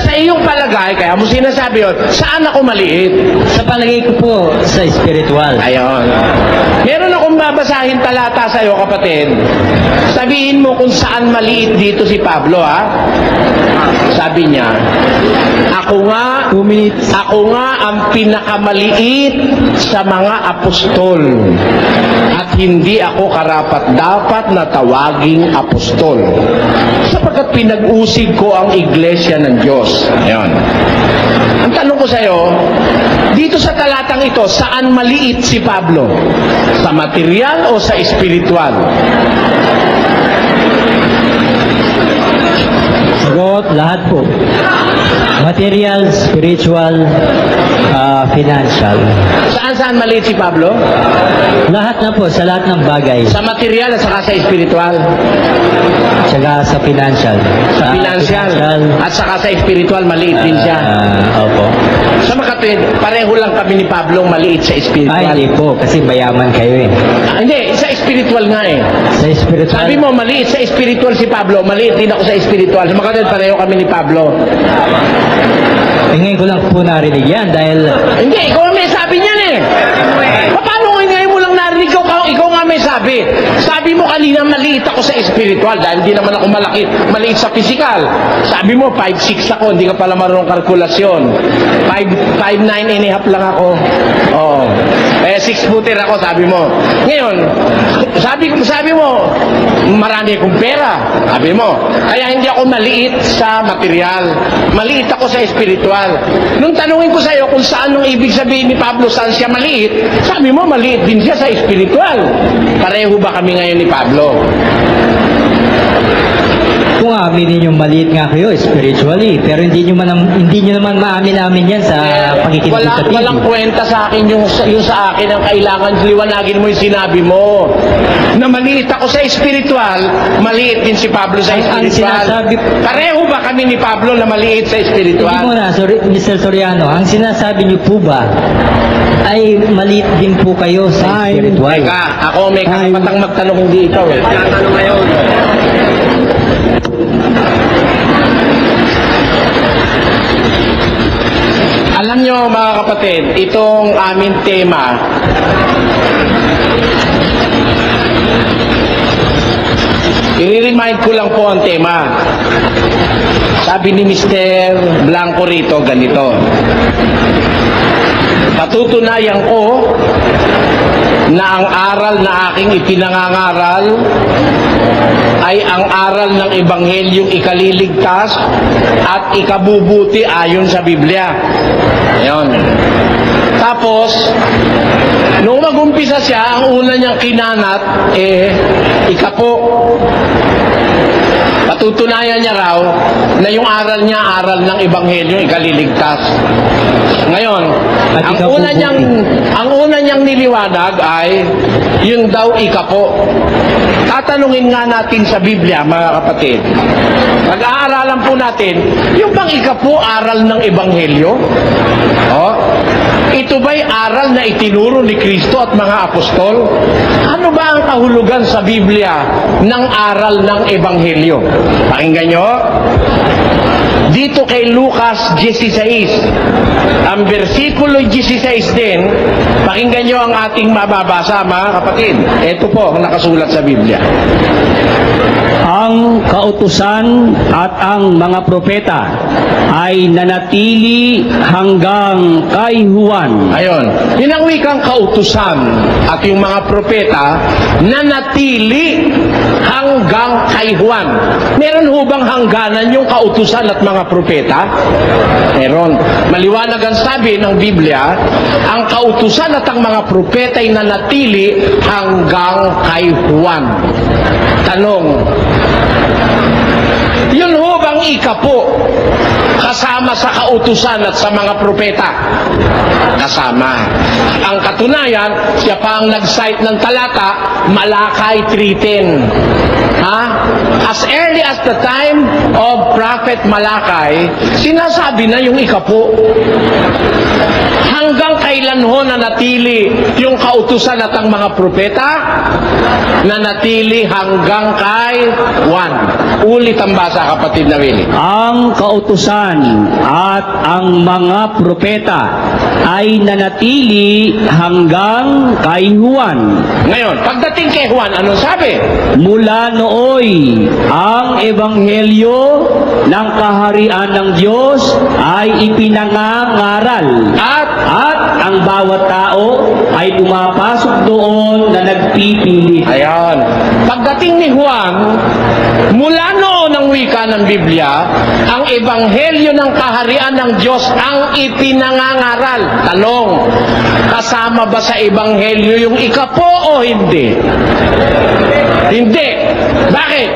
Sa iyong palagay, kaya mo sinasabi yun, saan ako maliit? sa palagay ko po, sa spiritual. Ayun. Meron akong babasahin talata sa'yo, kapatid. Sabihin mo kung saan maliit dito si Pablo, ha? Sabi niya, ako nga ang pinakamaliit sa mga apostol at hindi ako karapat-dapat na tawaging apostol sapagkat pinag-usig ko ang iglesia ng Diyos. Ayun. Ang tanong ko sa'yo, dito sa talatang ito, saan maliit si Pablo? Sa material o sa espiritual? Sagot, lahat po. Material, spiritual, financial. Saan maliit si Pablo? Lahat na po, sa lahat ng bagay. Sa material at saka sa espiritual? Tsaka sa financial. Sa financial at saka sa espiritual, maliit din siya. Opo. Sa makatwid, pareho lang kami ni Pablo maliit sa spiritual. Hindi po, kasi mayaman kayo eh. Hindi, sa spiritual nga eh. Sa spiritual. Sabi mo, maliit sa spiritual si Pablo, maliit din ako sa spiritual. Sa makatwid, pareho kami ni Pablo. Ngayon ko lang po narinig yan dahil Hindi, ikaw ang may sabi niyan eh. Paano ngayon mo lang narinig ikaw nga may sabi? Sabi mo kanina maliit ako sa spiritual dahil hindi naman ako maliit sa physical. Sabi mo 5'6" ako, hindi ka pala marunong kalkulasyon. 5'9" and a half lang ako. Oo. 6-footer ako, sabi mo. Ngayon, sabi mo, marami akong pera. Sabi mo, kaya hindi ako maliit sa material. Maliit ako sa spiritual. Nung tanungin ko sa iyo kung saan nung ibig sabihin ni Pablo saan siya maliit, sabi mo maliit din siya sa spiritual. Pareho ba kami ngayon ni Pablo? kung aminin yung maliit nga kayo spiritually, pero hindi nyo naman maamin yan sa pakikinig sa TV. Walang kwenta sa akin yung sa akin ang kailangan liwanagin mo yung sinabi mo. Na maliit ako sa spiritual, maliit din si Pablo sa spiritual. Pareho ba kami ni Pablo na maliit sa spiritual? Hindi mo na, Mr. Soriano, ang sinasabi niyo po ba ay maliit din po kayo sa spiritual? Teka, ako may karapatang magtanong, hindi ikaw eh. Tatanong ngayon. Alam nyo mga kapatid, itong aming tema i-remind ko lang po ang tema. Sabi ni Mr. Blanco rito ganito: patutunayan ko na ang aral na aking ipinangangaral ay ang aral ng Ebanghelyong ikaliligtas at ikabubuti ayon sa Biblia. Ayun. Tapos, nung mag-umpisa siya, ang una niyang kinanat, ikapo. Patutunayan niya raw na yung aral niya, aral ng Ebanghelyo, ikaliligtas. Ngayon, ang una niyang niliwanag ay yung daw ikapo. Tatanungin nga natin sa Biblia, mga kapatid. Pag-aaralan po natin, yung bang ikapo aral ng Ebanghelyo? Ito ba'y aral na itinuro ni Kristo at mga apostol? Ano ba ang kahulugan sa Biblia ng aral ng Ebanghelyo? Pakinggan nyo. Dito kay Lucas 16, ang versikulo 16 din, pakinggan nyo ang ating mababasa, mga kapatid. Ito po ang nakasulat sa Biblia. Ang kautusan at ang mga propeta ay nanatili hanggang kay Juan. Ayon, yun ang wikang kautusan at yung mga propeta nanatili hanggang kay Juan. Meron hubang hangganan yung kautusan at mga propeta? Meron. Maliwanag ang sabi ng Biblia, ang kautusan at ang mga propeta ay nanatili hanggang kay Juan. Tanong, yun ho bang ikapo kasama sa kautusan at sa mga propeta? Kasama. Ang katunayan, siya pa ang nag-cite ng talata, Malakay 3:10. As early as the time of Prophet Malakay, sinasabi na yung ikapo. Hanggang kailan ho nanatili yung kautusan at ang mga propeta? Nanatili hanggang kay Juan. Ulit ang basa, kapatid na Willie. Ang kautusan at ang mga propeta ay nanatili hanggang kay Juan. Ngayon, pagdating kay Juan, anong sabi? Mula nooy, ang ebanghelyo ng kaharian ng Diyos ay ipinangangaral. At ang bawat tao ay pumapasok doon na nagpipilit. Ayan. Pagdating ni Juan, mula noon ang wika ng Biblia, ang ebanghelyo ng kaharian ng Diyos ang ipinangangaral. Tanong, kasama ba sa ebanghelyo yung ikapo o hindi? Hindi. Bakit?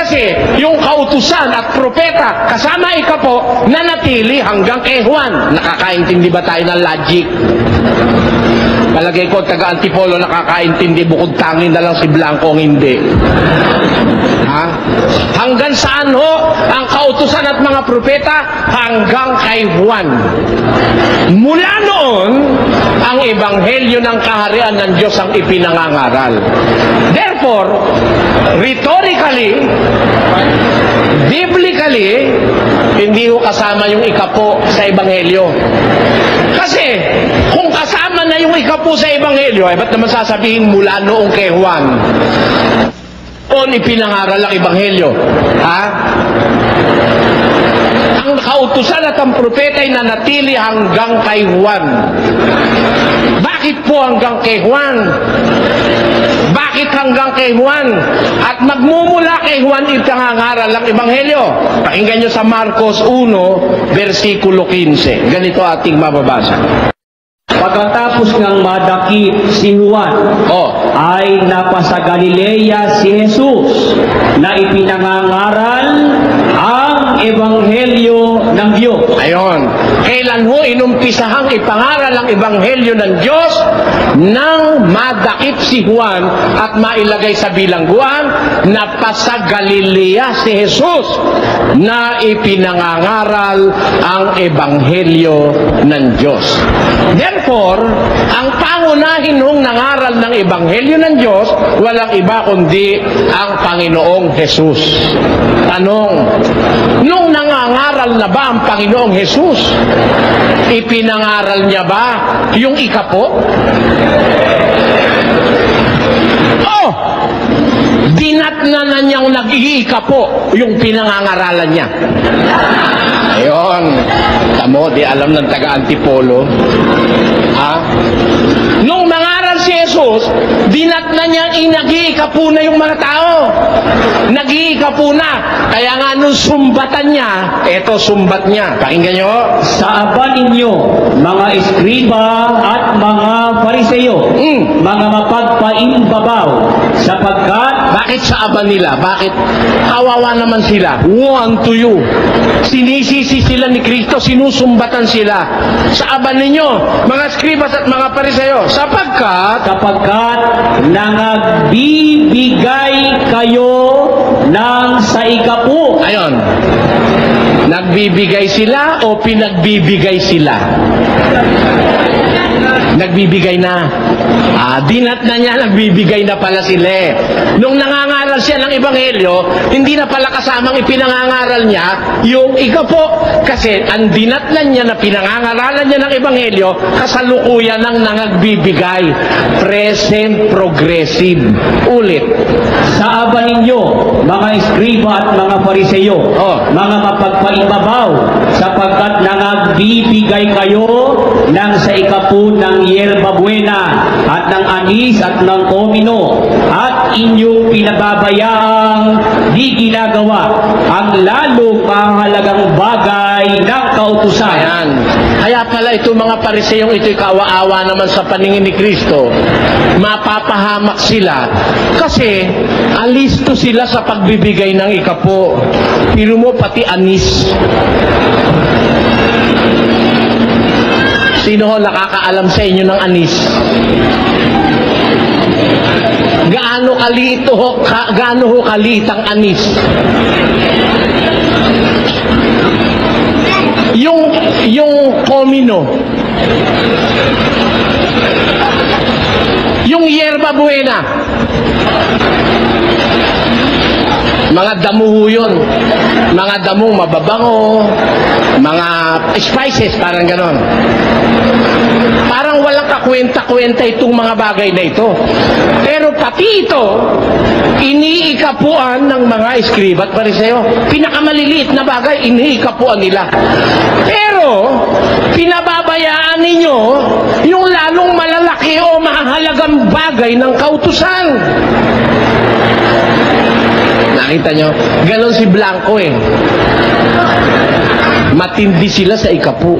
Kasi yung kautusan at propeta kasama ikapo nanatili hanggang kay Juan. Nakakaintindi ba tayo ng logic? Palagay ko, taga-Antipolo nakakaintindi, bukod tangin na lang si Blanco ang hindi. Hanggang saan ho ang kautusan at mga propeta? Hanggang kay Juan. Mula noon, ang ebanghelyo ng kaharian ng Diyos ang ipinangangaral. Therefore, rhetorically, biblically, hindi ho kasama yung ikapo sa ebanghelyo. Kasi, kung kasama na yung ikapo sa ebanghelyo, ba't naman sasabihin mula noong kay Juan? On ipinangaral ang ebanghelyo. Ang kautusan at ang propeta ay nanatili hanggang kay Juan. Bakit po hanggang kay Juan? Bakit hanggang kay Juan? At magmumula kay Juan ipinangaral ang ebanghelyo. Pakinggan nyo sa Marcos 1, versikulo 15. Ganito ating mababasa. Pagkatapos ng madakip si Juan, ay napasa Galilea si Jesus na ipinangangaral ang ebanghelyo ng Diyos. Ayon. Kailan ho inumpisahang ipangaral ang ebanghelyo ng Diyos? Nang madakip si Juan at mailagay sa bilangguan, napasa Galilea si Jesus na ipinangangaral ang ebanghelyo ng Diyos. Therefore, ang pangunahin hong nangaral ng ebanghelyo ng Diyos, walang iba kundi ang Panginoong Jesus. Tanong, nung nangangaral na ba ang Panginoong Jesus, ipinangaral niya ba yung ikapo? Dinatna na niyang nag-iikapo yung pinangangaralan niya. Ayun. Tamo, di alam ng taga-Antipolo. Nung mangaral si Jesus, dinatna niyang nag-iikapo na yung mga tao. Nag-iikapo na. Kaya nga nung sumbatan niya, eto sumbat niya. Pakinggan niyo. Sa aba ninyo, mga eskriba at mga fariseyo, mga mapagpaimbabaw, sapagkat Bakit sa aba nila? Bakit? Kawawa naman sila. Woe unto you. Sinisisi sila ni Kristo, sinusumbatan sila. Sa aba ninyo, mga skribas at mga pariseyo, sapagkat nangagbibigay kayo ng saikapu. Ayon. Nagbibigay sila o pinagbibigay sila? Nagbibigay na. Dinat na niya, nagbibigay na pala sila. Nung nangangaral pinangangaral siya ng ebanghelyo, hindi na pala kasamang ipinangangaral niya yung ikapo. Kasi ang dinatnan niya na pinangangaralan niya ng ebanghelyo, kasalukuyan ng nangagbibigay. Present progressive. Ulit. Sa aba ninyo, mga eskriba at mga fariseyo, mga mapagpaibabaw, sapagkat nangagbibigay kayo ng sa ikapu ng yerba buena at ng anis at ng komino, at inyong pinababayaang di ginagawa ang lalong mahalagang bagay ng kautusan. Ayan. Kaya pala ito mga pariseyong ito'y kaawa-awa naman sa paningin ni Kristo. Mapapahamak sila kasi alisto sila sa pagbibigay ng ikapo. Pero mo pati anis. Sino ho nakakaalam sa inyo ng anis? Gaano ho kaliit ang anis? Yung komino, yung yerba buena, mga damo ho yun. Mga damong mababango, mga spices, parang ganon. Parang walang kakwenta-kwenta itong mga bagay na ito. Pero pati ito, iniikapuan ng mga eskriba at pariseo. Pinakamaliliit na bagay, iniikapuan nila. Pero, pinababayaan ninyo yung lalong malalaki o mahalagang bagay ng kautusan. Nakita nyo? Ganon si Blanco eh. Matindi sila sa ikapu.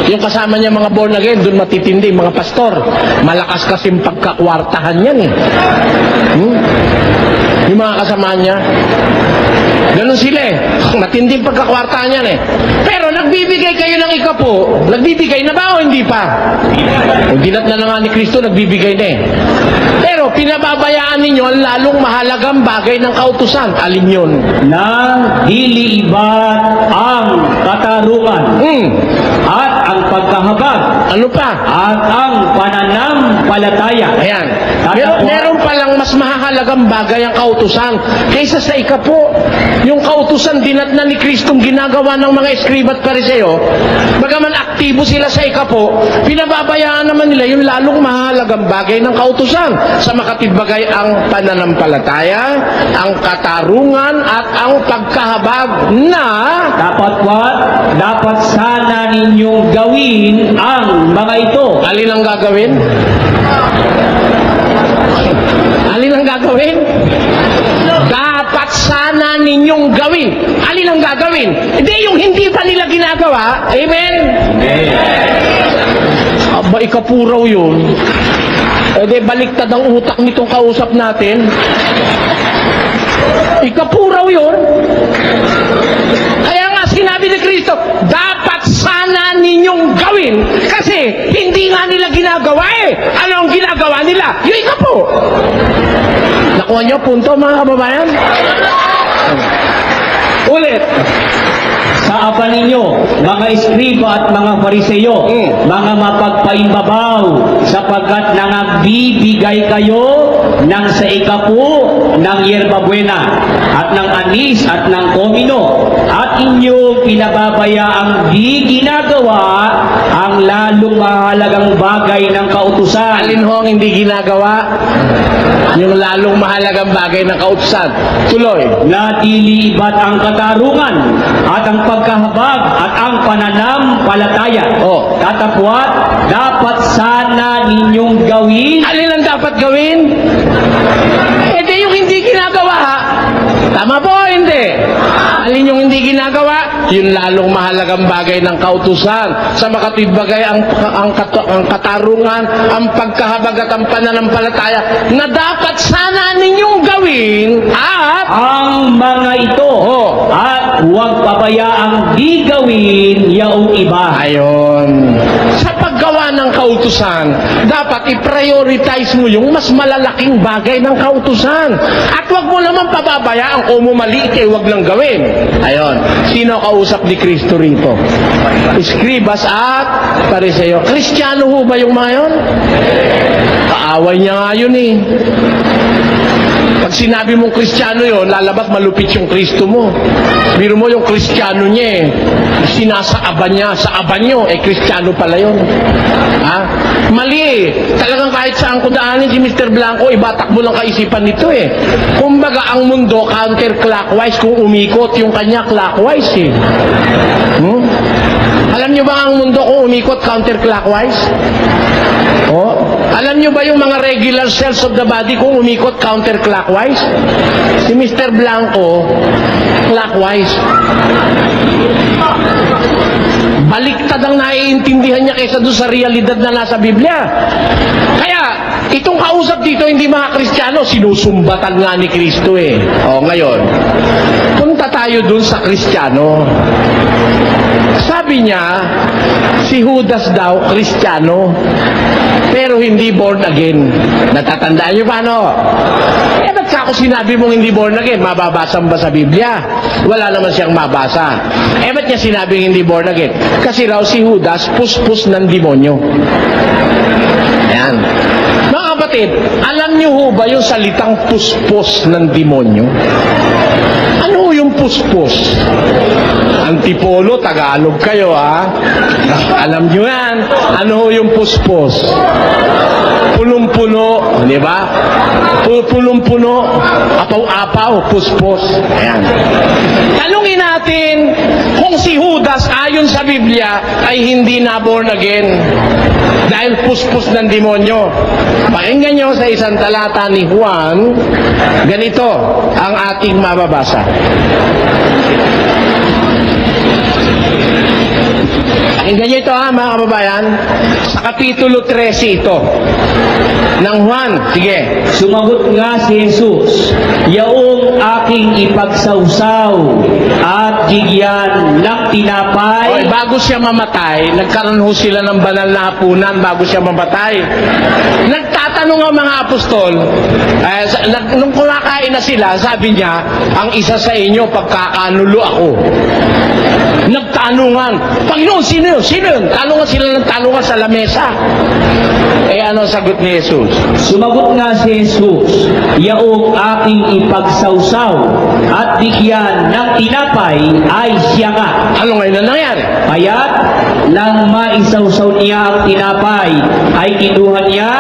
Yung kasama niya mga born again, doon matitindi, mga pastor. Malakas kasing pagkakwartahan yan eh. Yung mga kasama niya, ganun sila eh. Matinding pagkakwartahan yan eh. Pero nagbibigay kayo ng ikapo, nagbibigay na ba o hindi pa? Kung dinat na nga ni Kristo, nagbibigay na eh. Pero pinababayaan ninyo ang lalong mahalagang bagay ng kautusan. Alin yun? Na dilibat ang katarungan at ang pagkahabag Ano pa? at ang pananampalataya. Ayan. Meron palang mas mahalagang bagay ang kautusan kaysa sa ikapo. Yung kautusan dinatnan ni Kristong ginagawa ng mga eskriba at pariseo, bagaman aktibo sila sa ikapo, pinababayaan naman nila yung lalong mahalagang bagay ng kautusan. Sa makatibagay ang pananampalataya, ang katarungan at ang pagkahabag na dapat sana ninyong gawin ang mga ito. alin ang gagawin? Alin ang gagawin? Dapat sana ninyong gawin. Alin ang gagawin? Hindi yung hindi pa nila ginagawa. Amen? Aba, ikapuraw yun. E de, baliktad ang utak nitong kausap natin. Ikapuraw yun. Kaya nga sinabi ni Kristo, dapat sana ninyong gawin. Kasi hindi nga nila ginagawa eh. Ano ang ginagawa nila? Yung ikapo. Nakuha niyo punto mga kababayan? Ulit. Sa aba ninyo, mga eskriba at mga fariseyo, mga mapagpaimbabaw, sapagkat nangagbibigay kayo ng sa ikapu ng yerba buena at ng anis at ng komino, at inyong pinababayaang di ginagawa ang lalong mahalagang bagay ng kautusan. Alin ho ang hindi ginagawa? Yung lalong mahalagang bagay ng kautusan. Tuloy. Na dilibat ang katarungan at ang pagkahabag at ang pananampalataya. Katapwat, dapat sana ninyong gawin. Alin ang dapat gawin? Eh di yung hindi ginagawa ha? Tama po, hindi. Alin yung hindi ginagawa? Yung lalong mahalagang bagay ng kautusan. Sa makatibagay ang katarungan, ang pagkahabag at ang pananampalataya na dapat sana ninyong gawin at Ang mga ito at huwag pabayaang di gawin yaong iba. ayon. Sa paggawa ng kautusan, dapat i-prioritize mo yung mas malalaking bagay ng kautusan. At wag mo naman pababayaan kung mali, wag lang gawin. Ayon. Sino kausap ni Kristo rito? Eskribas at Pariseo. Kristiyano ho ba yung mga yun? Kaaway niya nga yun eh. Pag sinabi mong Kristiyano yun, lalabas malupit yung Kristo mo. Biro mo yung Kristiyano niya eh. Sinasaaban niya, sa aban nyo, Kristiyano pala yun. Ha? Mali eh. Talagang kahit saan ko daanin si Mr. Blanco, ibatak mo lang kaisipan nito eh. Kumbaga ang mundo counterclockwise, kung umikot yung kanya clockwise eh. Alam nyo ba ang mundo kung umikot counterclockwise? Oh, alam nyo ba yung mga regular cells of the body kung umikot counterclockwise? Si Mr. Blanco, clockwise. Baliktad ang naiintindihan niya kaysa doon sa realidad na nasa Biblia. Kaya, itong kausap dito, hindi mga Kristiyano, sinusumbatan nga ni Kristo eh. O, ngayon, punta tayo doon sa Kristiyano. Sabi niya, si Judas daw, Kristiyano, pero hindi born again. Natatandaan niyo paano? Ba't ako sinabi mong hindi born again? Mababasa ba sa Biblia? Wala naman siyang mabasa. Ba't niya sinabing hindi born again? Kasi raw si Judas, puspos ng demonyo. Ayan. Mga kapatid, alam niyo ho ba yung salitang puspos ng demonyo? Ano yung puspos? Antipolo, Tagalog kayo ha? Alam nyo yan. Ano yung puspos? Punong-puno, di ba? Punong-puno, apaw-apaw, puspos. Ayan. Tanungin natin kung si Judas ayon sa Biblia ay hindi na born again dahil puspos ng demonyo. Pakinggan nyo sa isang talata ni Juan, ganito ang ating mababasa. Pakinggan nyo ito ha, mga kababayan. Sa Kapitulo 13 ito ng Juan. Sige. Sumagot nga si Jesus, yaong aking ipagsawsaw at bigyan ng tinapay. Okay, bago siya mamatay, nagkaroon ho sila ng banal na hapunan bago siya mamatay. Nagtatanong ang mga apostol, nung kumakain na sila, sabi niya, ang isa sa inyo, pagkakanulo ako. Nagtanungan, Panginoon, sino yun? Sino yun? Tanungan sila ng tanungan sa lamesa. Ano sagot ni Jesus? Sumagot nga si Jesus, yaong aking ipagsawsaw at bigyan ng tinapay ay siya nga. Ano ngayon na nangyari? Kaya't nang maisawsaw niya ang tinapay, ay kinuha niya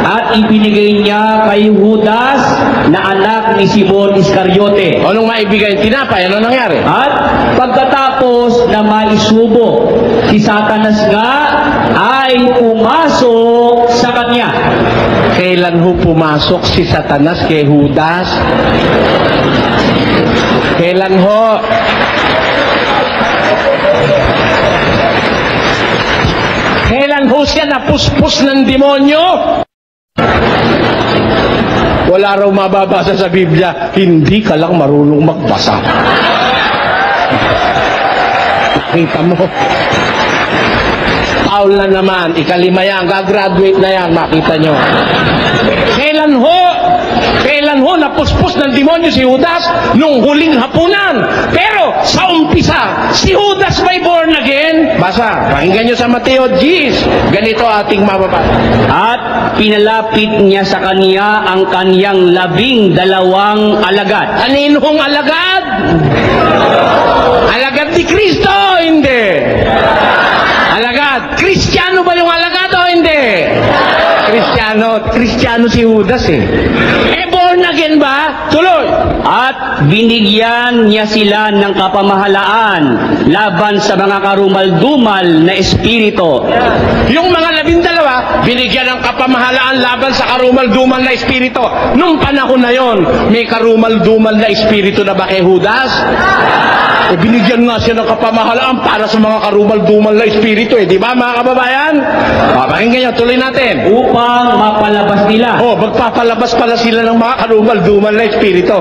at ibinigay niya kay Judas na anak ni Simon Iscariote. Anong maibigay yung tinapay? Ano nangyari? At pagkatapos na maisubo, si Satanas nga ay pumasok sa kanya. Kailan ho pumasok si Satanas kay Judas? Kailan ho? Kailan ho siya napuspos ng demonyo? Wala raw mababasa sa Biblia, hindi ka lang marunong magbasa. Nakita mo? Paul na naman, ikalima yan, gagraduate na yan, makita nyo. Kailan ho napuspos ng demonyo si Judas? Nung huling hapunan. Pero sa umpisa, si Judas may born again. Basa, pakinggan nyo sa Mateo 10. Ganito ating mababasa. At pinalapit niya sa kanya ang kaniyang 12 alagad. Kaninong alagad? Alagad ni Kristo, hindi. Alagad. Kristiyano ba yung alagad o hindi? Kristiyano si Judas eh. Born again ba? Tuloy. At binigyan niya sila ng kapamahalaan laban sa mga karumal-dumal na espiritu. Yung mga 12, binigyan ng kapamahalaan laban sa karumal-dumal na espiritu. Nung panahon na yon, may karumal-dumal na espiritu na ba kay Judas? E binigyan nga siya ng kapamahalaan para sa mga karumal-dumal na espiritu di ba mga kababayan? Pakinggan nyo, tuloy natin. Upang mapalabas nila. Magpapalabas pala sila ng mga karumal-dumal na espiritu.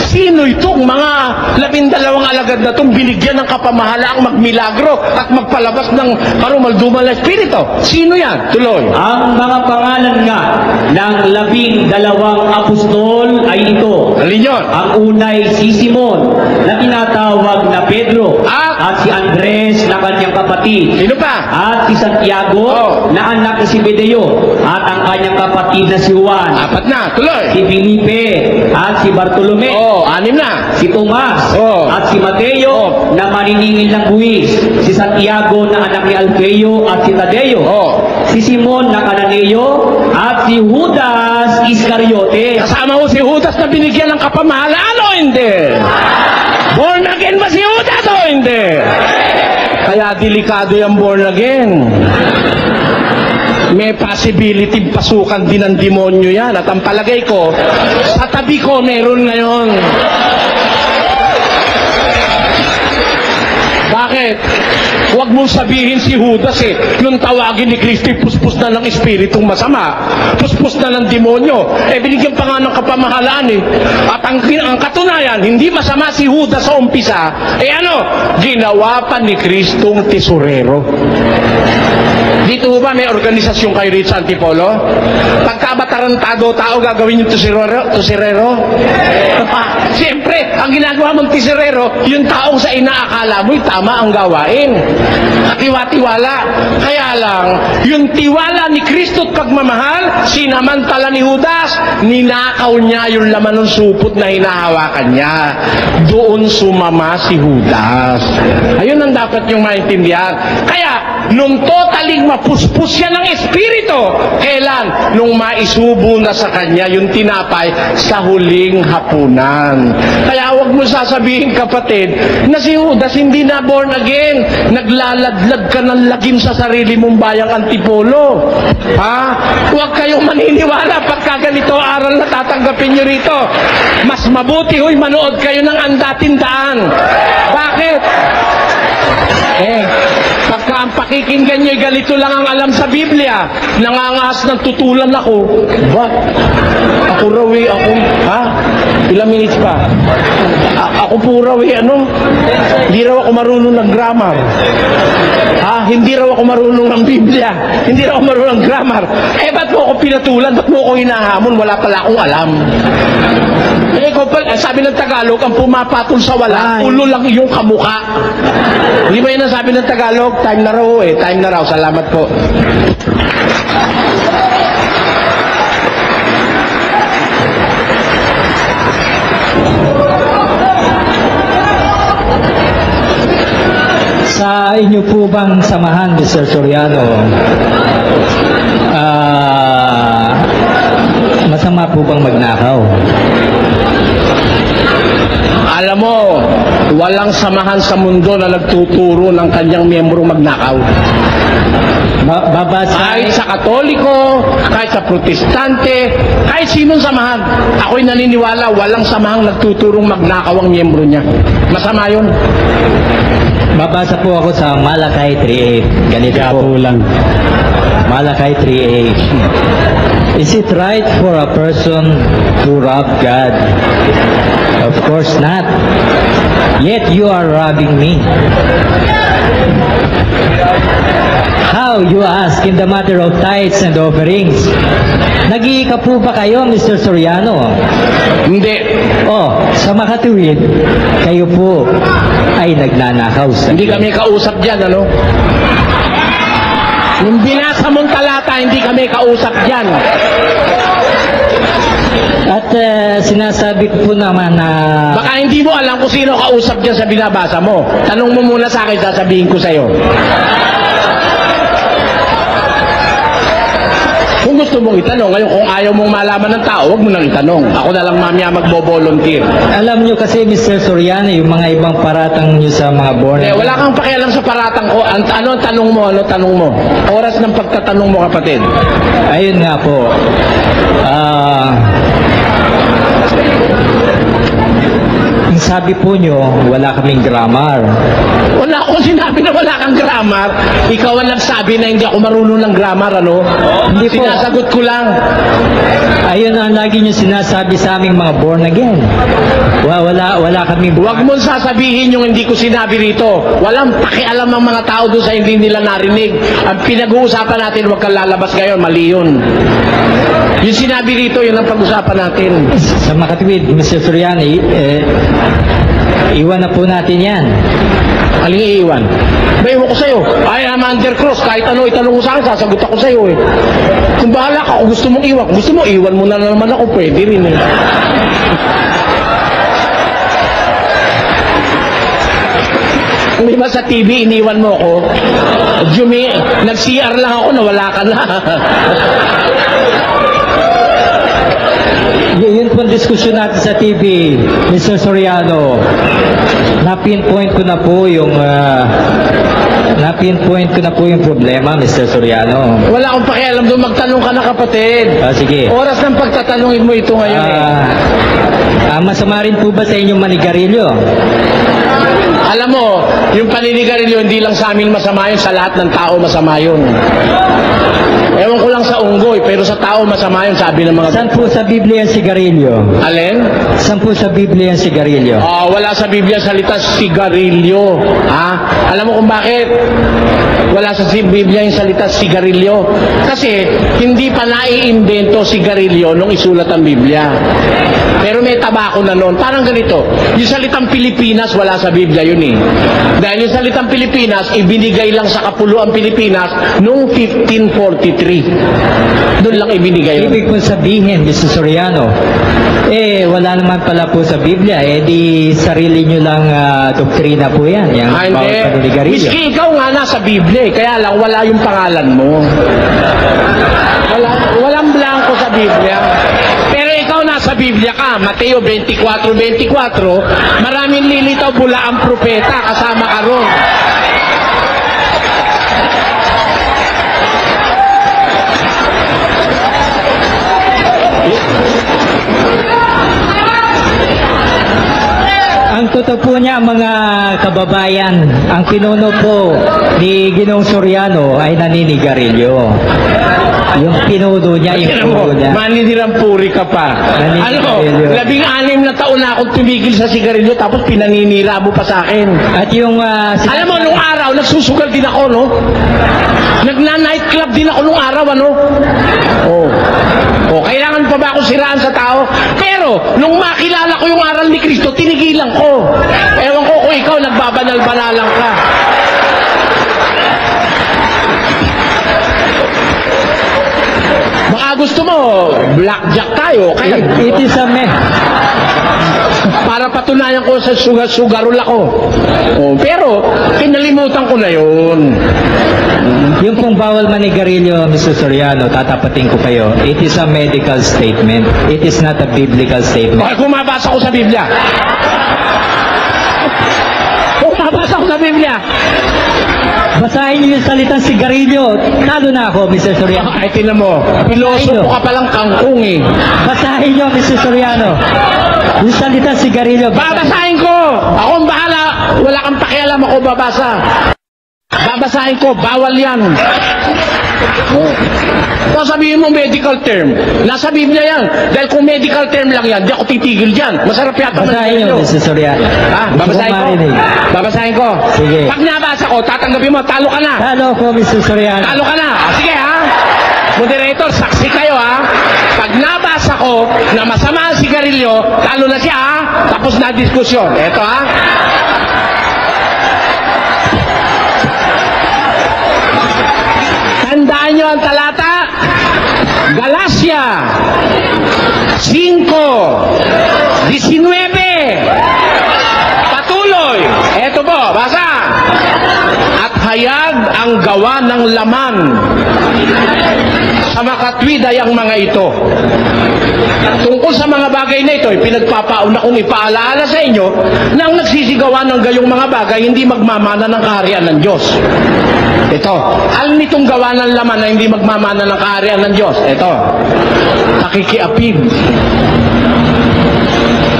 Sino itong mga 12 alagad na itong binigyan ng kapamahalaang magmilagro at magpalabas ng karumal-dumal na espiritu? Sino yan? Tuloy. Ang mga pangalan nga ng 12 apostol ay ito. Alin yun? Ang unay si Simon na tinatawag na Pedro at si Andres na kanyang kapatid. Sino pa? At si Santiago na anak ni Zebedeo at ang kanyang kapatid na si Juan. 4 na, tuloy. Si Felipe at si Bartolome. 6 na. Si Tomas at si Mateo na maniningil ng buwis. Si Santiago na anak ni Alfeo at si Tadeo. Si Simon na Cananeo at si Judas Iscariote. Kasama mo si Judas na binigyan ng kapamahalaan o hindi? Born again ba si Judas o hindi? Kaya delikado yung born again. May possibility pasukan din ng demonyo yan. At ang palagay ko, sa tabi ko meron ngayon. Bakit? Huwag mong sabihin si Judas nung tawagin ni Kristo, puspos na ng espiritong masama. Puspos na ng demonyo. Binigyan pa nga ng kapamahalaan At ang katunayan, hindi masama si Judas sa umpisa. Ginawa pa ni Kristong tesorero. Dito ba may organisasyon kayo rito sa Antipolo? Pagkabatarantado tao gagawin yung tesorero? Siyempre, ang ginagawa mong tesorero, yung taong sa inaakala mo'y tama ang gawain. Tiwa-tiwala. Kaya lang, yung tiwala ni Kristo at pagmamahal, sinamantala ni Judas, ninakaw niya yung laman ng supot na hinahawakan niya. Doon sumama si Judas. Ayun ang dapat yung maintindihan. Kaya, nung totaling mapuspos siya ng espiritu, kailan? Nung maisubo na sa kanya yung tinapay sa huling hapunan. Kaya huwag mo sasabihin, kapatid, na si Judas hindi na born again. Naglaladlad ka ng lagim sa sarili mong bayang Antipolo. Huwag kayong maniniwala pagka ganito aral na tatanggapin nyo rito. Mas mabuti manood kayo ng Andatindaan. Bakit? Pagka ang pakikinggan nyo'y ganito lang ang alam sa Biblia, nangangahas ng tutulan ako. Ba? Ako raw ilang minutes pa? Ako po raw hindi raw ako marunong ng grammar. Hindi raw ako marunong ng Biblia. Hindi raw ako marunong ng grammar. Ba't mo ako pinatulan? Ba't mo ako hinahamon? Wala pala akong alam. Sabi ng Tagalog, ang pumapatol sa wala, ulo lang iyong kamuka. Di ba yun ang sabi ng Tagalog? Time na raw time na raw. Salamat po. Sa inyo po bang samahan, Mr. Soriano, masama po bang magnakaw? Alam mo, walang samahan sa mundo na nagtuturo ng kanyang miyembro magnakaw. Kahit sa Katoliko, kahit sa Protestante, kahit sinong samahan. Ako'y naniniwala, walang samahang nagtuturong magnakaw ang miyembro niya. Masama yun. Babasa po ako sa Malakay 3:8. Ganito po lang. Malakay 3:8. Is it right for a person to rob God? Of course not. Yet you are robbing me. How, you ask, in the matter of tithes and offerings? Nag-iika po ba kayo, Mr. Soriano? Hindi. Sa makatuwid, kayo po ay nagnanakaw sa Hindi kami kausap dyan, Yung binasa mong talata, hindi kami kausap dyan. At sinasabi ko po naman na... Baka hindi mo alam kung sino kausap dyan sa binabasa mo. Tanong mo muna sa akin, sasabihin ko sa'yo. Kung gusto mong itanong, ngayon kung ayaw mong malaman ng tao, huwag mo nang itanong. Ako na lang mamaya magbo-volunteer. Alam nyo kasi, Mr. Soriano, yung mga ibang paratang nyo sa mga born again. Wala kang pakialam sa paratang ko. Ano ang tanong mo? Ano tanong mo? Oras ng pagtatanong mo, kapatid. Ayun nga po. sabi po nyo, wala kaming grammar. Wala akong sinabi na wala kang grammar. Ikaw ang nagsabi na hindi ako marunong ng grammar, ano? Hindi po. Sinasagot ko lang. Ayun ang lagi nyo sinasabi sa aming mga born again. Wala kaming... Huwag mong sasabihin yung hindi ko sinabi rito. Walang pakialam ng mga tao doon sa hindi nila narinig. Ang pinag-uusapan natin, huwag kang lalabas ngayon, mali yun. Yung sinabi rito, yun ang pag-usapan natin. Sa makatwid, Mr. Soriani, iwan na po natin yan. Aling iiwan? Bayo ko sa'yo. I am under cross. Kahit ano itanong mo sa akin, sasagot ako sa'yo eh. Kung bahala ka, kung gusto mong iwan, kung gusto mo, iwan mo na naman ako, pwede rin eh. Di ba sa TV, iniwan mo ako? Nag-CR lang ako, nawala ka na. Yun po ang diskusyon natin sa TV, Mr. Soriano. Na-pinpoint ko na po yung problema, Mr. Soriano. Wala akong pakialam doon, magtanong ka na kapatid. Sige. Oras ng pagtatanungin mo ito ngayon eh. Masama rin po ba sa inyong manigarilyo? Alam mo, yung paninigarilyo hindi lang sa amin masama yun, sa lahat ng tao masama yun. Ewan ko lang sa unggoy, pero sa tao masama yun, sabi ng mga... Saan po sa Biblia ang sigarilyo? Alin? Saan po sa Biblia ang sigarilyo? Wala sa Biblia salita sigarilyo. Ha? Alam mo kung bakit? Wala sa Biblia yung salita sigarilyo. Kasi hindi pa naiimbento sigarilyo nung isulat ang Biblia. Pero may tabako na noon. Parang ganito. Yung salitang Pilipinas, wala sa Biblia yun eh. Dahil yung salitang Pilipinas, ibinigay lang sa kapuluang Pilipinas noong 1543. Doon lang ibinigay. Ibig po sabihin, Mr. Soriano, wala naman pala po sa Biblia. Di sarili nyo lang doktrina po yan. Yung bawat paninigarilyo. Miski ikaw nga nasa Biblia eh. Kaya lang, wala yung pangalan mo. Walang blanco sa Biblia. Pero ikaw nasa Biblia ka, Mateo 24:24, maraming lilitaw bula ang propeta, kasama ka ron. Ang totoo po niya, mga kababayan, ang pinuno po ni Ginoong Soriano ay naninigarilyo. Yung pinuno niya, Maninirang puri ka pa. Ano, 16 na taon na akong tumigil sa sigarilyo, tapos pinaninira mo pa sa akin. At yung... alam mo, nung araw, nagsusugal din ako, no? Nagna-night club din ako nung araw, ano? Kailangan pa ba ako siraan sa tao? Pero, nung makilala ko yung aral ni Kristo, tinigilan ko. Ewan ko kung ikaw, nagbabanal-banalang ka. Baka gusto mo, blackjack tayo. Kaya, It is a mess. para patunayan ko sa sugarol ako. Pero, kinalimutan ko na yun. Yung pong bawal manigarilyo, Mr. Soriano, tatapatin ko kayo. It is a medical statement. It is not a biblical statement. Bakit kumabasa ko sa Biblia? Kumabasa ko sa Biblia. Basahin niyo yung salitang sigarilyo. Talo na ako, Mr. Soriano. Ay, tinan mo. Piloso ka palang kangkong eh. Basahin niyo, Mr. Soriano. Yung salitang sigarilyo. Babasahin ko! Ako ang bahala. Wala kang pakialam, ako babasa. Babasahin ko, bawal yan. Sabihin mo medical term. Nasa Biblia yan. Dahil kung medical term lang yan, di ako titigil dyan. Masarap yata. Basahin niyo, Mr. Soriano. Babasahin ko. Babasahin ko. Sige. Pag nabasa ko, tatanggapin mo, talo ka na. Talo ko, Mr. Soriano. Talo ka na. Sige ha. Moderator, saksi kayo ha. Pag nabasa ko na masama ang sigarilyo, talo na siya ha. Tapos na diskusyon. Eto ha. Tandaan nyo ang talata. Galacia 5:19. Patuloy. Eto po, basa. At hayag ang gawa ng laman. Sa makatwid ay ang mga ito. Tungkol sa mga bagay na ito, pinagpapauna kong ipaalaala sa inyo na ang nagsisigawan ng gayong mga bagay hindi magmamana ng kaharian ng Diyos. Ito, alam nitong gawa ng laman na hindi magmamana ng kaharian ng Diyos. Ito, pakikiapid,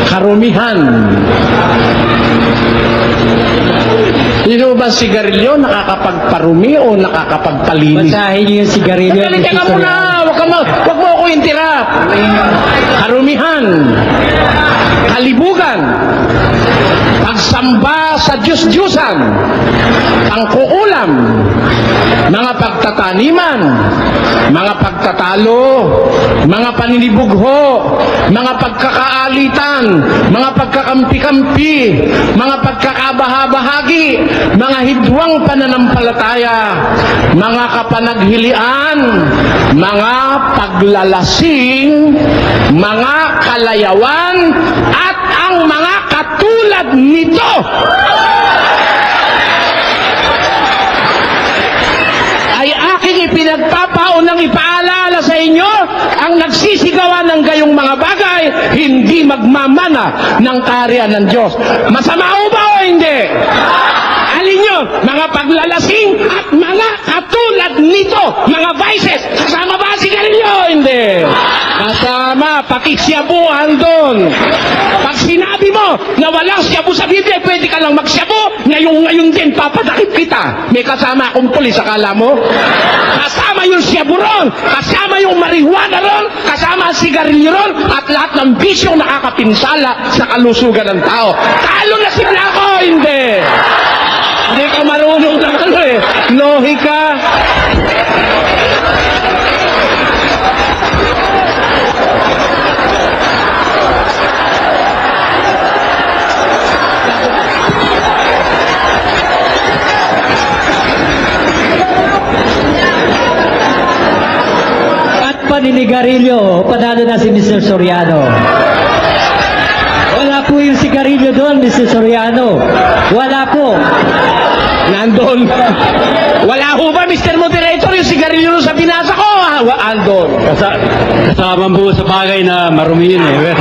karumihan, Yun ba sigarilyo nakakapagparumi o nakakapagpalinis? Basahin niyo yung sigarilyo. Teka ka muna! Huwag mo ako interrupt! Karumihan, kalibugan, pagsamba sa Diyos-Diyusan, pangkukulam, mga pagtataniman, mga pagtatalo, mga paninibugho, mga pagkakaalitan, mga pagkakampi-kampi, mga pagkakabahabahagi, mga hidwang pananampalataya, mga kapanaghilian, mga paglalasing, mga kalayawan, at ang mga katulad nito. Ay aking ipinagpapaunang ipaalala sa inyo, ang nagsisigawan ng gayong mga bagay, hindi magmamana ng kaharian ng Diyos. Masama o ba o hindi? Alin nyo, mga paglalasing at mga katulad nito, mga vices, kasama ba si sigarilyo? Hindi. Kasama, pakisyabuhan doon. Pag sinabi mo na walang syabu sa Biblia, pwede ka lang magsyabu, ngayon din, papadakip kita. May kasama akong pulis, akala mo? Kasama yung syabu ron, kasama yung marihuana ron, kasama ang sigarilyo ron, at lahat ng bisyong nakakapinsala sa kalusugan ng tao. Talo na si Blanco, hindi. Hindi ka marunong ng Lohi ka. At paninigarilyo, panalo na si Mr. Soriano. Wala po yung sigarilyo doon, Mr. Soriano. Wala po. Nandun. Wala ho ba, Mr. Moderator, yung sigarilyo sa binasa ko? Andon. Kasama po sa bagay na marumi yun eh.